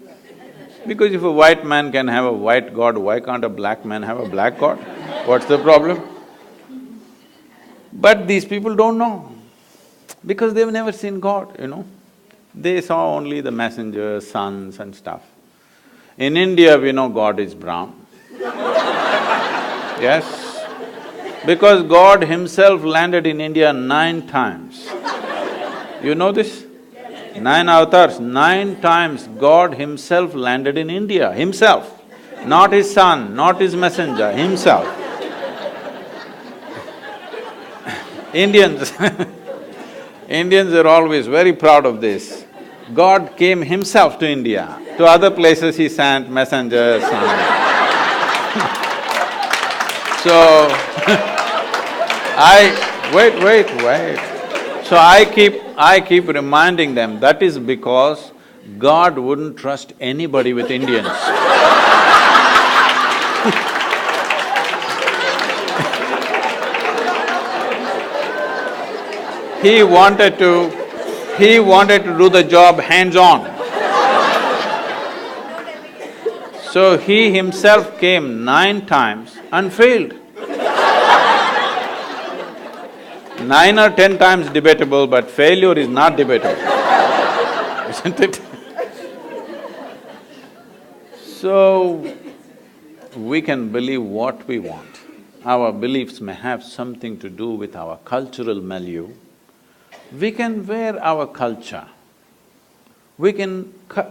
Because if a white man can have a white god, why can't a black man have a black god? What's the problem? But these people don't know, because they've never seen God, you know. They saw only the messengers, sons and stuff. In India, we know God is brown. Yes, because God Himself landed in India 9 times. You know this? 9 avatars, 9 times God Himself landed in India, Himself. Not His son, not His messenger, Himself. Indians Indians are always very proud of this. God came Himself to India. To other places He sent messengers, sons. So, wait. So I keep reminding them, that is because God wouldn't trust anybody with Indians. He wanted to do the job hands-on. So He Himself came 9 times and failed. 9 or 10 times debatable, but failure is not debatable, isn't it? So, we can believe what we want our beliefs may have something to do with our cultural milieu, we can wear our culture.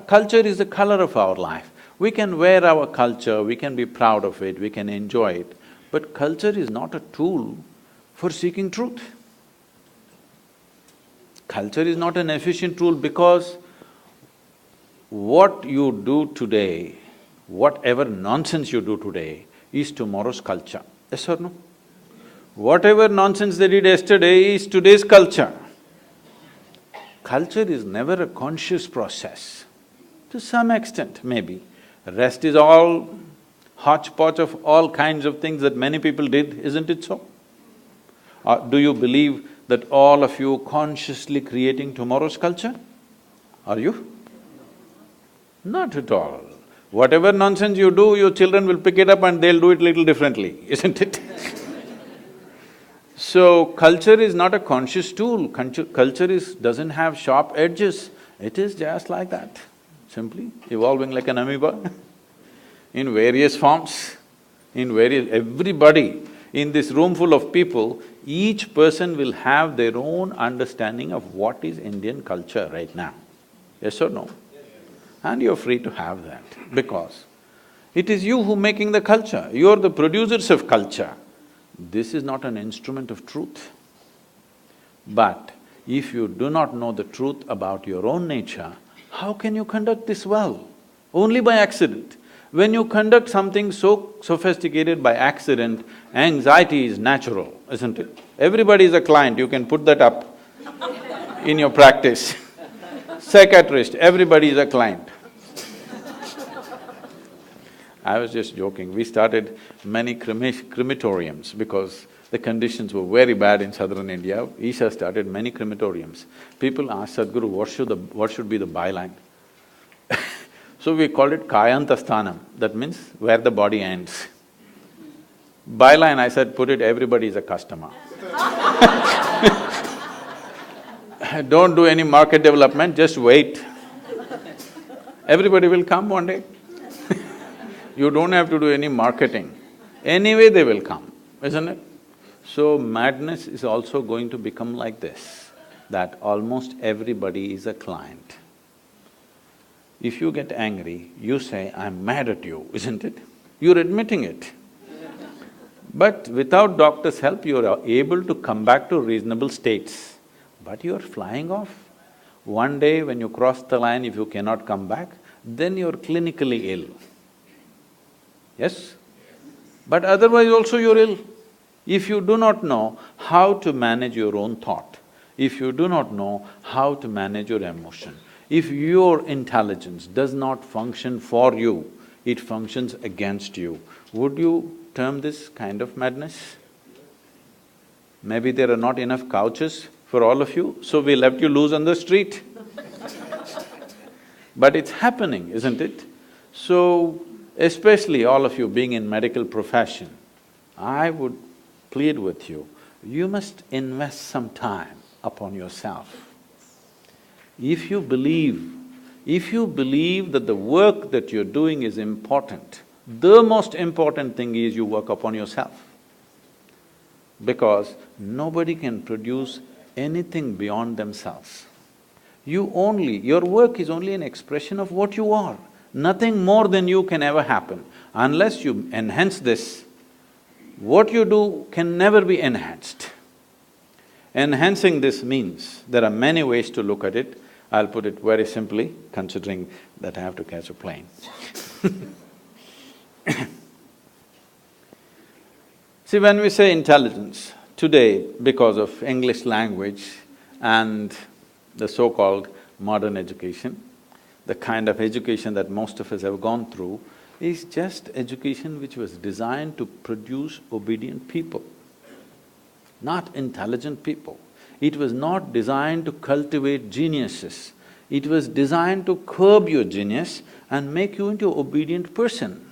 Culture is the color of our life. We can wear our culture, we can be proud of it, we can enjoy it, but culture is not a tool for seeking truth. Culture is not an efficient tool because what you do today, whatever nonsense you do today, is tomorrow's culture. Yes or no? Whatever nonsense they did yesterday is today's culture. Culture is never a conscious process. To some extent, maybe. The rest is all hodgepodge of all kinds of things that many people did, isn't it so? Do you believe that all of you consciously creating tomorrow's culture? Are you? Not at all. Whatever nonsense you do, your children will pick it up and they'll do it little differently, isn't it? So, culture is not a conscious tool, culture doesn't have sharp edges, it is just like that, simply evolving like an amoeba in various forms, everybody in this room full of people, each person will have their own understanding of what is Indian culture right now. Yes or no? And you're free to have that, because it is you who making the culture, you're the producers of culture. This is not an instrument of truth. But if you do not know the truth about your own nature, how can you conduct this well? Only by accident. When you conduct something so sophisticated by accident, anxiety is natural, isn't it? Everybody is a client, you can put that up in your practice. Psychiatrist, everybody is a client. I was just joking, we started many crematoriums because the conditions were very bad in southern India. Isha started many crematoriums. People asked Sadhguru, what should be the byline? So we called it Kayantasthanam, that means where the body ends. Byline, I said, put it, everybody is a customer. Don't do any market development, just wait. Everybody will come one day. You don't have to do any marketing. Anyway, they will come, isn't it? So, madness is also going to become like this, that almost everybody is a client. If you get angry, you say, I'm mad at you, isn't it? You're admitting it. But without doctor's help, you're able to come back to reasonable states. But you're flying off. One day when you cross the line, if you cannot come back, then you're clinically ill. Yes? But otherwise also you're ill. If you do not know how to manage your own thought, if you do not know how to manage your emotion, if your intelligence does not function for you, it functions against you, would you term this kind of madness? Maybe there are not enough couches for all of you, so we left you loose on the street. But it's happening, isn't it? So, especially all of you being in medical profession, I would plead with you, you must invest some time upon yourself. If you believe that the work that you're doing is important, the most important thing is you work upon yourself. Because nobody can produce anything beyond themselves. Your work is only an expression of what you are. Nothing more than you can ever happen. Unless you enhance this, what you do can never be enhanced. Enhancing this means, there are many ways to look at it. I'll put it very simply, considering that I have to catch a plane. See, when we say intelligence, today, because of English language and the so-called modern education, the kind of education that most of us have gone through is just education which was designed to produce obedient people, not intelligent people. It was not designed to cultivate geniuses. It was designed to curb your genius and make you into an obedient person,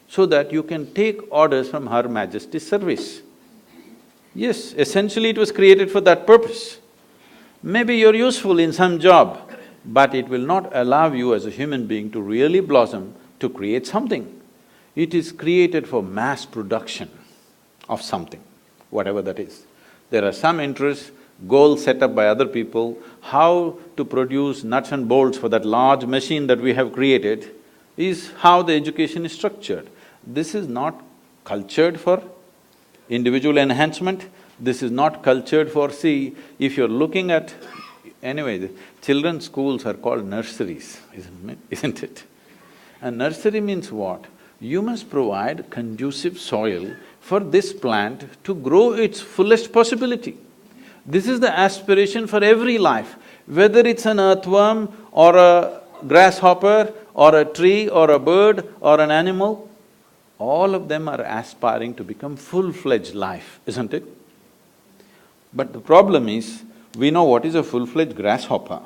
so that you can take orders from Her Majesty's service. Yes, essentially it was created for that purpose. Maybe you're useful in some job, but it will not allow you as a human being to really blossom, to create something. It is created for mass production. of something, whatever that is. There are some interests, goals set up by other people, how to produce nuts and bolts for that large machine that we have created is how the education is structured. This is not cultured for individual enhancement, this is not cultured for… See, if you're looking at… Anyway, the children's schools are called nurseries, isn't it? And nursery means what? You must provide conducive soil for this plant to grow its fullest possibility. This is the aspiration for every life, whether it's an earthworm or a grasshopper or a tree or a bird or an animal, all of them are aspiring to become full-fledged life, isn't it? But the problem is, we know what is a full-fledged grasshopper,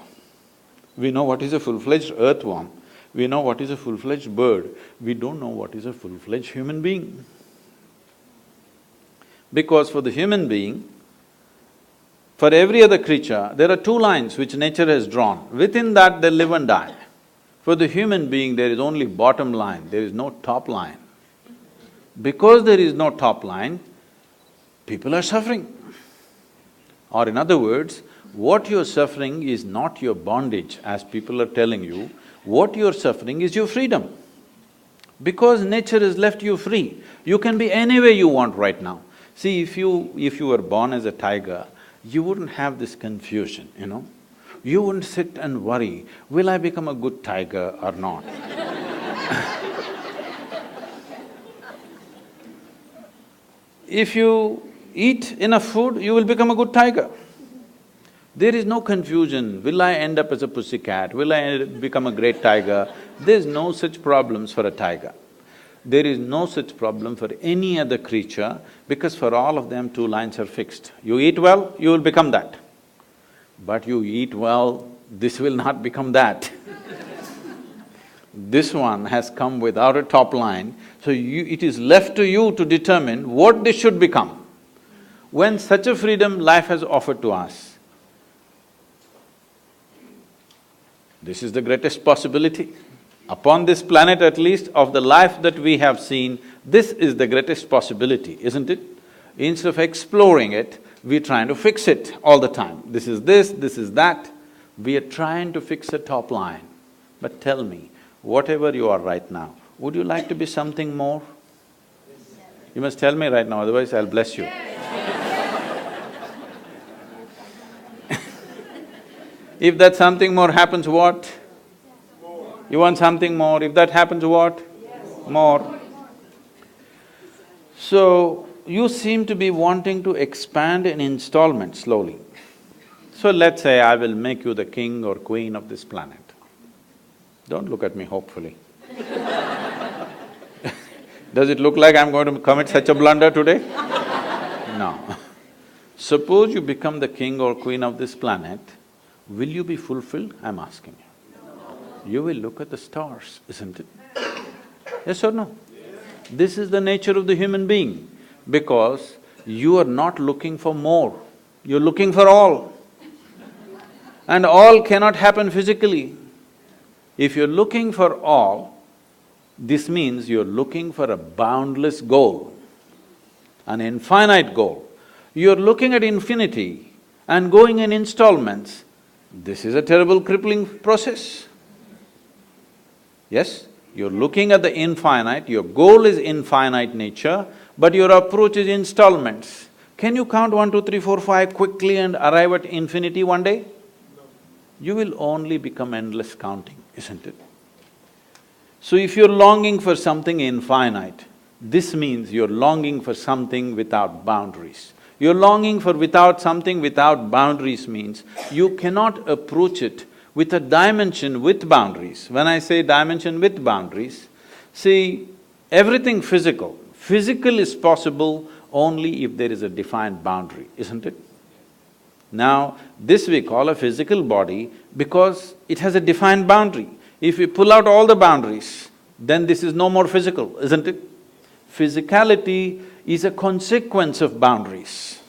we know what is a full-fledged earthworm, we know what is a full-fledged bird, we don't know what is a full-fledged human being. Because for the human being, for every other creature, there are two lines which nature has drawn. Within that, they live and die. For the human being, there is only bottom line, there is no top line. Because there is no top line, people are suffering. Or in other words, what you're suffering is not your bondage, as people are telling you, what you're suffering is your freedom. Because nature has left you free, you can be any way you want right now. See, if you were born as a tiger, you wouldn't have this confusion, you know. You wouldn't sit and worry, will I become a good tiger or not? If you eat enough food, you will become a good tiger. There is no confusion, will I end up as a pussycat, will I become a great tiger? There's no such problems for a tiger. There is no such problem for any other creature because for all of them, two lines are fixed. You eat well, you will become that. But you eat well, this will not become that. This one has come without a top line, so it is left to you to determine what this should become. When such a freedom life has offered to us, this is the greatest possibility. Upon this planet at least, of the life that we have seen, this is the greatest possibility, isn't it? Instead of exploring it, we're trying to fix it all the time. This is that. We are trying to fix a top line. But tell me, whatever you are right now, would you like to be something more? You must tell me right now, otherwise I'll bless you. If that something more happens, what? You want something more, if that happens, what? More. So, you seem to be wanting to expand in installments slowly. So let's say I will make you the king or queen of this planet. Don't look at me hopefully. Does it look like I'm going to commit such a blunder today? No. Suppose you become the king or queen of this planet, will you be fulfilled? I'm asking you. You will look at the stars, isn't it? Yes or no? This is the nature of the human being, because you are not looking for more, you're looking for all. And all cannot happen physically. If you're looking for all, this means you're looking for a boundless goal, an infinite goal. You're looking at infinity and going in installments. This is a terrible crippling process. Yes, you're looking at the infinite, your goal is infinite nature, but your approach is installments. Can you count 1, 2, 3, 4, 5 quickly and arrive at infinity one day? You will only become endless counting, isn't it? So if you're longing for something infinite, this means you're longing for something without boundaries. You're longing for something without boundaries means you cannot approach it with a dimension with boundaries. When I say dimension with boundaries, see, everything physical is possible only if there is a defined boundary, isn't it? Now, this we call a physical body because it has a defined boundary. If we pull out all the boundaries, then this is no more physical, isn't it? Physicality is a consequence of boundaries,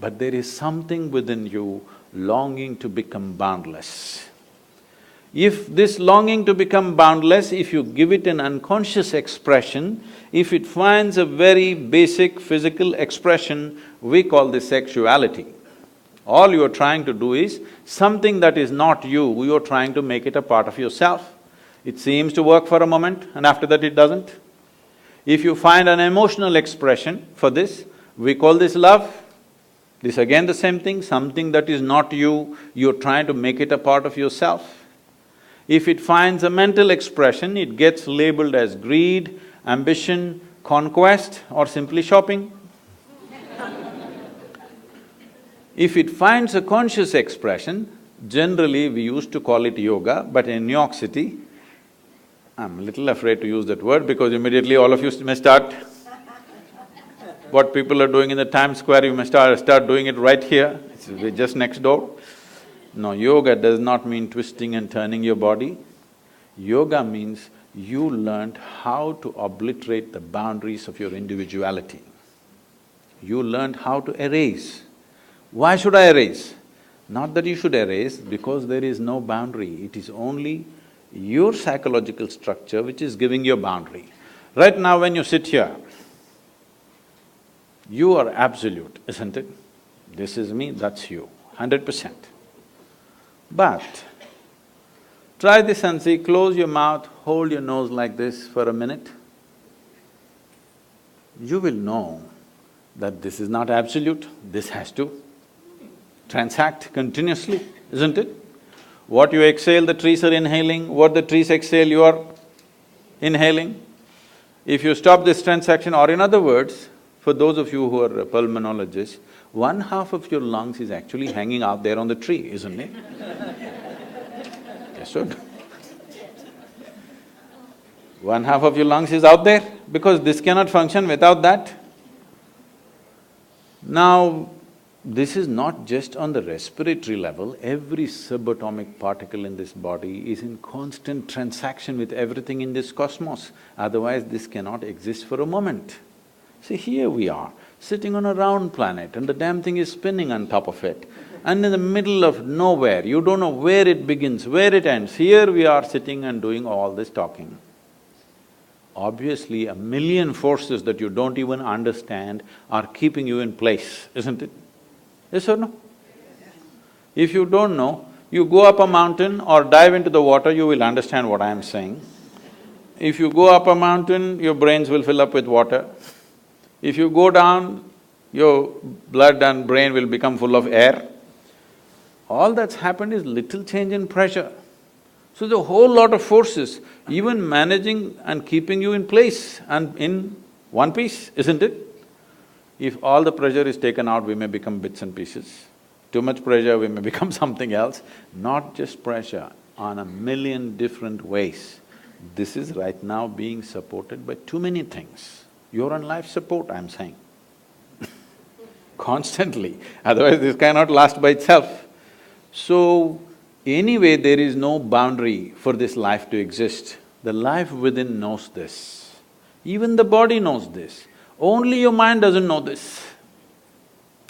but there is something within you longing to become boundless. If this longing to become boundless, if you give it an unconscious expression, if it finds a very basic physical expression, we call this sexuality. All you're trying to do is something that is not you, you're trying to make it a part of yourself. It seems to work for a moment and after that it doesn't. If you find an emotional expression for this, we call this love. This again the same thing, something that is not you, you're trying to make it a part of yourself. If it finds a mental expression, it gets labeled as greed, ambition, conquest or simply shopping. If it finds a conscious expression, generally we used to call it yoga, but in New York City, I'm a little afraid to use that word because immediately all of you may start what people are doing in the Times Square, you may start doing it right here, it's just next door. No, yoga does not mean twisting and turning your body. Yoga means you learned how to obliterate the boundaries of your individuality. You learned how to erase. Why should I erase? Not that you should erase, because there is no boundary, it is only your psychological structure which is giving you a boundary. Right now when you sit here, you are absolute, isn't it? This is me, that's you, 100%. But try this and see, close your mouth, hold your nose like this for a minute. You will know that this is not absolute, this has to transact continuously, isn't it? What you exhale, the trees are inhaling, what the trees exhale, you are inhaling. If you stop this transaction, or in other words, for those of you who are pulmonologists, one half of your lungs is actually hanging out there on the tree, isn't it? Yes or no? One half of your lungs is out there because this cannot function without that. Now, this is not just on the respiratory level, every subatomic particle in this body is in constant transaction with everything in this cosmos, otherwise this cannot exist for a moment. See, here we are, sitting on a round planet and the damn thing is spinning on top of it. And in the middle of nowhere, you don't know where it begins, where it ends. Here we are sitting and doing all this talking. Obviously, a million forces that you don't even understand are keeping you in place, isn't it? Yes or no? If you don't know, you go up a mountain or dive into the water, you will understand what I am saying. If you go up a mountain, your brains will fill up with water. If you go down, your blood and brain will become full of air. All that's happened is little change in pressure. So the whole lot of forces, even managing and keeping you in place and in one piece, isn't it? If all the pressure is taken out, we may become bits and pieces. Too much pressure, we may become something else. Not just pressure, on a million different ways. This is right now being supported by too many things. You're on life support, I'm saying constantly, otherwise this cannot last by itself. So, anyway, there is no boundary for this life to exist. The life within knows this. Even the body knows this. Only your mind doesn't know this.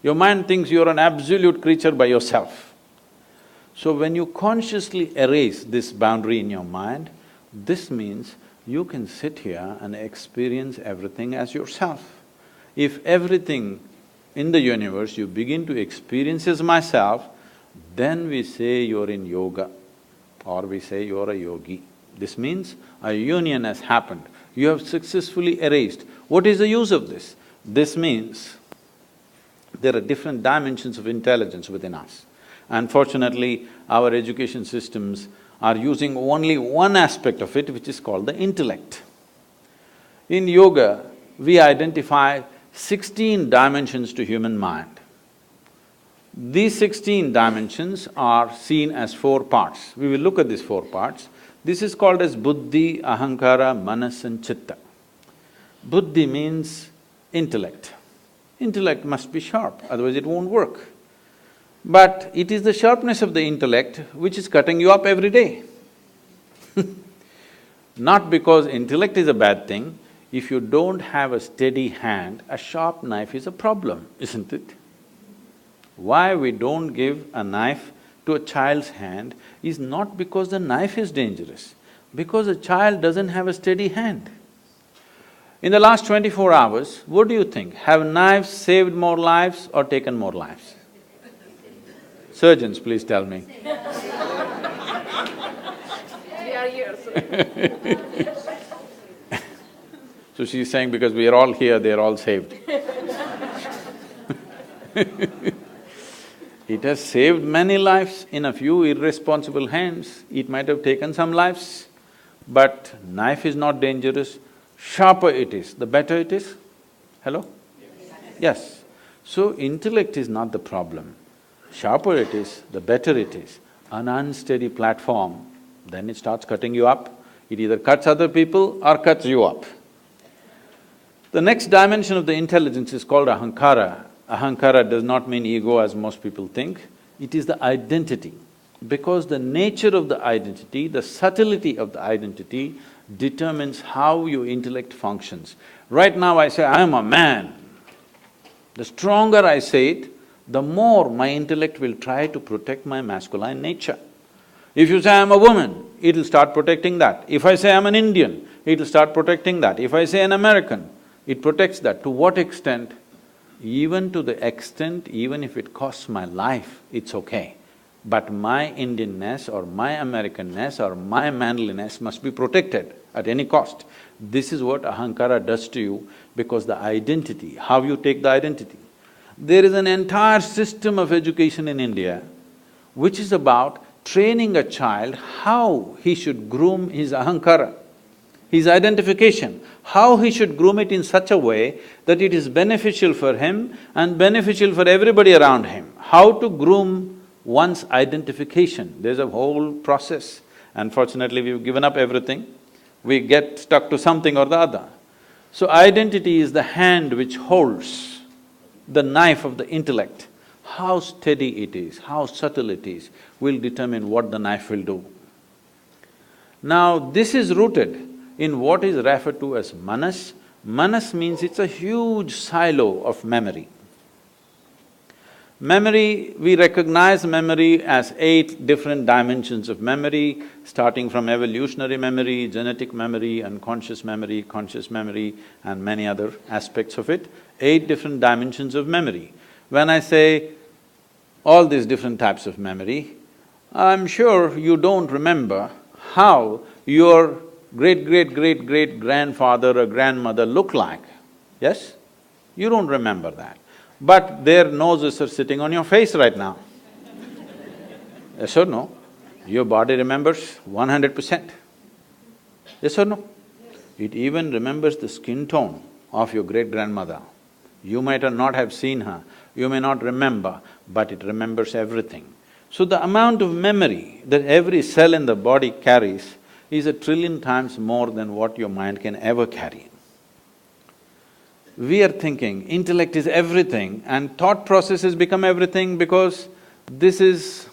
Your mind thinks you're an absolute creature by yourself. So when you consciously erase this boundary in your mind, this means you can sit here and experience everything as yourself. If everything in the universe you begin to experience as myself, then we say you're in yoga or we say you're a yogi. This means a union has happened, you have successfully erased. What is the use of this? This means there are different dimensions of intelligence within us. Unfortunately, our education systems are using only one aspect of it, which is called the intellect. In yoga, we identify 16 dimensions to human mind. These 16 dimensions are seen as 4 parts. We will look at these 4 parts. This is called as buddhi, ahankara, manas and chitta. Buddhi means intellect. Intellect must be sharp, otherwise it won't work. But it is the sharpness of the intellect which is cutting you up every day. Not because intellect is a bad thing, if you don't have a steady hand, a sharp knife is a problem, isn't it? Why we don't give a knife to a child's hand is not because the knife is dangerous, because a child doesn't have a steady hand. In the last 24 hours, what do you think? Have knives saved more lives or taken more lives? Surgeons, please tell me. We are here, so. So she's saying because we are all here, they are all saved. It has saved many lives in a few irresponsible hands. It might have taken some lives, but knife is not dangerous. Sharper it is, the better it is. Hello? Yes. So intellect is not the problem. Sharper it is, the better it is. An unsteady platform, then it starts cutting you up. It either cuts other people or cuts you up. The next dimension of the intelligence is called ahankara. Ahankara does not mean ego as most people think, it is the identity. Because the nature of the identity, the subtlety of the identity determines how your intellect functions. Right now I say, I am a man. The stronger I say it, the more my intellect will try to protect my masculine nature. If you say I am a woman, it'll start protecting that. If I say I'm an Indian, it'll start protecting that. If I say an American, it protects that. To what extent? Even to the extent, even if it costs my life, it's okay. But my Indianness or my Americanness or my manliness must be protected at any cost. This is what ahankara does to you, because the identity, how you take the identity. There is an entire system of education in India which is about training a child how he should groom his ahankara, his identification, how he should groom it in such a way that it is beneficial for him and beneficial for everybody around him. How to groom one's identification, there's a whole process. Unfortunately, we've given up everything, we get stuck to something or the other. So identity is the hand which holds the knife of the intellect. How steady it is, how subtle it is, will determine what the knife will do. Now, this is rooted in what is referred to as manas. Manas means it's a huge silo of memory. Memory, we recognize memory as 8 different dimensions of memory, starting from evolutionary memory, genetic memory, unconscious memory, conscious memory, and many other aspects of it. 8 different dimensions of memory. When I say all these different types of memory, I'm sure you don't remember how your great-great-great-great-grandfather or grandmother looked like, yes? You don't remember that. But their noses are sitting on your face right now. Yes or no? Your body remembers 100%. Yes or no? It even remembers the skin tone of your great-grandmother. You might not have seen her, you may not remember, but it remembers everything. So the amount of memory that every cell in the body carries is 1,000,000,000,000 times more than what your mind can ever carry. We are thinking intellect is everything and thought processes become everything because this is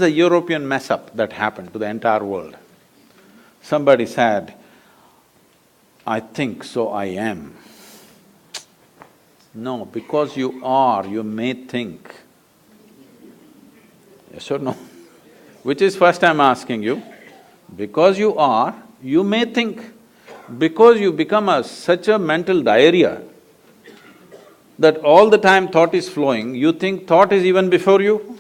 a European mess-up that happened to the entire world. Somebody said, I think, so I am. No, because you are, you may think. Yes or no? Which is first I'm asking you. Because you are, you may think. Because you become such a mental diarrhea that all the time thought is flowing, you think thought is even before you.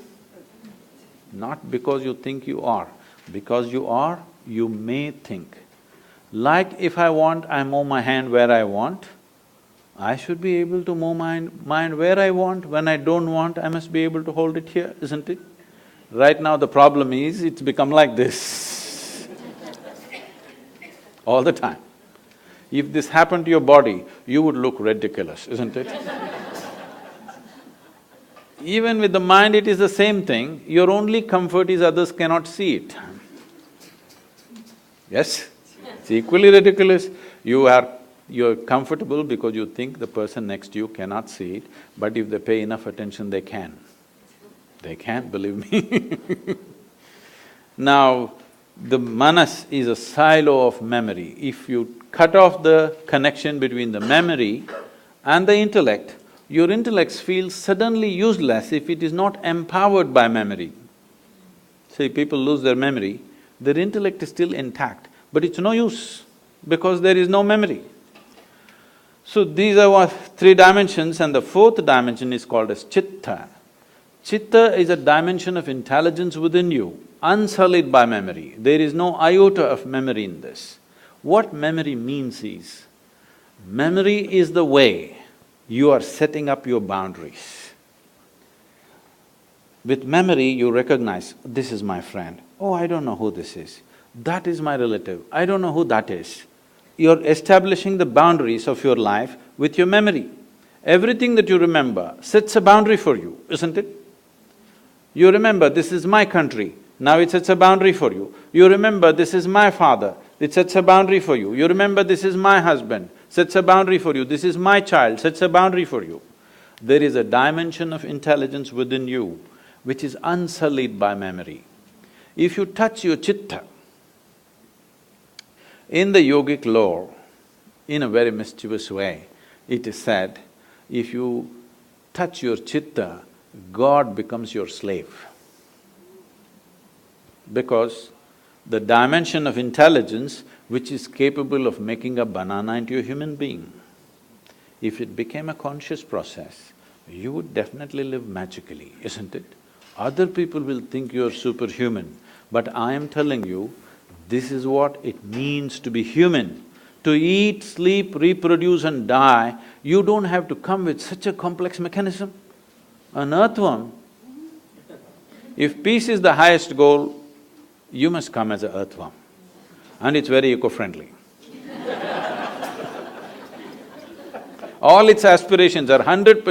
Not because you think you are. Because you are, you may think. Like if I want, I move my hand where I want, I should be able to move my mind where I want. When I don't want, I must be able to hold it here, isn't it? Right now the problem is, it's become like this all the time. If this happened to your body, you would look ridiculous, isn't it? Even with the mind, it is the same thing. Your only comfort is others cannot see it. Yes? It's equally ridiculous. You're comfortable because you think the person next to you cannot see it, but if they pay enough attention, they can. They can, believe me. Now, the manas is a silo of memory. If you cut off the connection between the memory and the intellect, Your intellect feels suddenly useless if it is not empowered by memory. See, people lose their memory, their intellect is still intact, but it's no use because there is no memory. So these are what three dimensions, and the fourth dimension is called as chitta. Chitta is a dimension of intelligence within you, unsullied by memory. There is no iota of memory in this. What memory means is, memory is the way you are setting up your boundaries. With memory, you recognize, this is my friend. Oh, I don't know who this is. That is my relative. I don't know who that is. You're establishing the boundaries of your life with your memory. Everything that you remember sets a boundary for you, isn't it? You remember, this is my country, now it sets a boundary for you. You remember, this is my father, it sets a boundary for you. You remember, this is my husband, sets a boundary for you. This is my child, sets a boundary for you. There is a dimension of intelligence within you which is unsullied by memory. If you touch your chitta, in the yogic lore, in a very mischievous way, it is said, if you touch your chitta, God becomes your slave. Because the dimension of intelligence which is capable of making a banana into a human being, if it became a conscious process, you would definitely live magically, isn't it? Other people will think you're superhuman, but I am telling you, this is what it means to be human. To eat, sleep, reproduce and die, you don't have to come with such a complex mechanism. An earthworm, if peace is the highest goal, you must come as an earthworm, and it's very eco-friendly. All its aspirations are 100%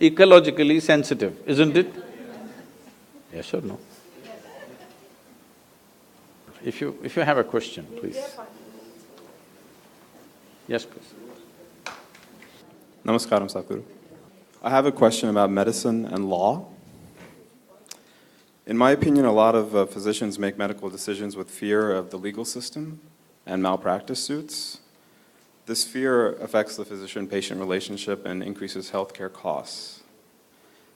ecologically sensitive, isn't it? Yes or no? If you have a question, please. Yes, please. Namaskaram, Sadhguru. I have a question about medicine and law. In my opinion, a lot of physicians make medical decisions with fear of the legal system and malpractice suits. This fear affects the physician-patient relationship and increases healthcare costs.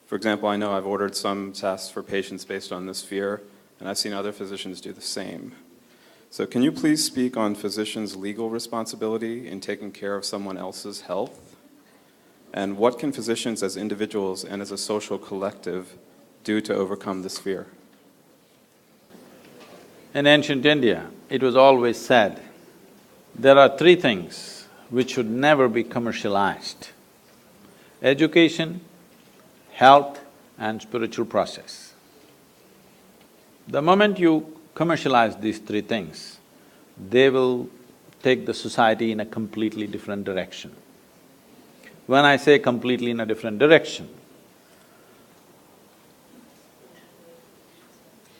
For example, I know I've ordered some tests for patients based on this fear, and I've seen other physicians do the same. So can you please speak on physicians' legal responsibility in taking care of someone else's health? And what can physicians as individuals and as a social collective do to overcome this fear? In ancient India, it was always said, there are three things which should never be commercialized: education, health and spiritual process. The moment you commercialize these three things, they will take the society in a completely different direction. When I say completely in a different direction,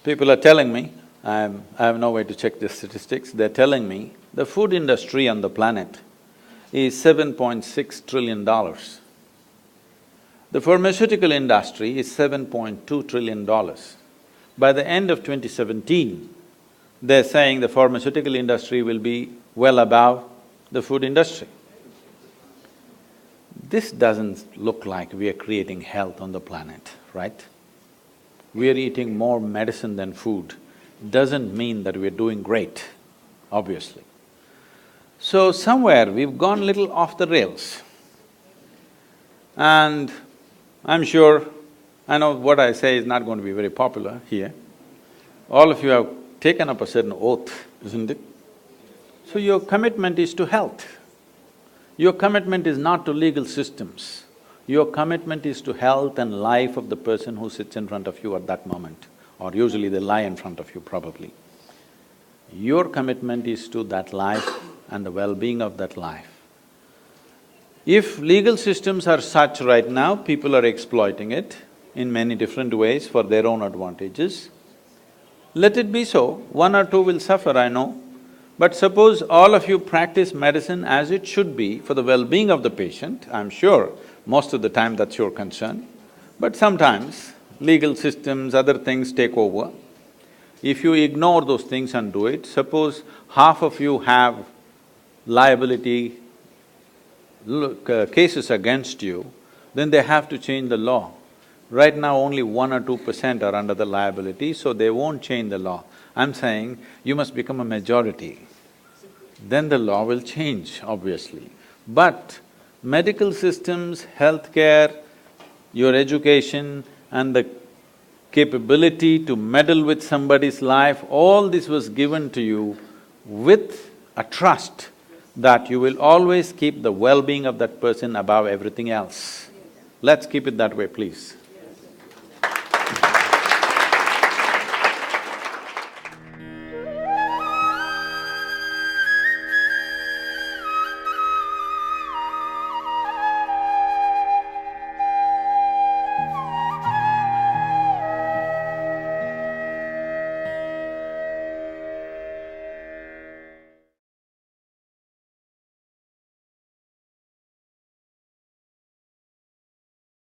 people are telling me, I have no way to check the statistics, they're telling me the food industry on the planet is $7.6 trillion. The pharmaceutical industry is $7.2 trillion. By the end of 2017, they're saying the pharmaceutical industry will be well above the food industry. This doesn't look like we are creating health on the planet, right? We are eating more medicine than food. Doesn't mean that we're doing great, obviously. So somewhere we've gone a little off the rails. And I'm sure, I know what I say is not going to be very popular here. All of you have taken up a certain oath, isn't it? So your commitment is to health. Your commitment is not to legal systems. Your commitment is to health and life of the person who sits in front of you at that moment, or usually they lie in front of you probably. Your commitment is to that life and the well-being of that life. If legal systems are such right now, people are exploiting it in many different ways for their own advantages. Let it be so, one or two will suffer, I know. But suppose all of you practice medicine as it should be for the well-being of the patient, I'm sure most of the time that's your concern. But sometimes legal systems, other things take over. If you ignore those things and do it, suppose half of you have liability cases against you, then they have to change the law. Right now, only 1 or 2% are under the liability, so they won't change the law. I'm saying you must become a majority, then the law will change, obviously. But medical systems, healthcare, your education and the capability to meddle with somebody's life, all this was given to you with a trust that you will always keep the well-being of that person above everything else. Let's keep it that way, please.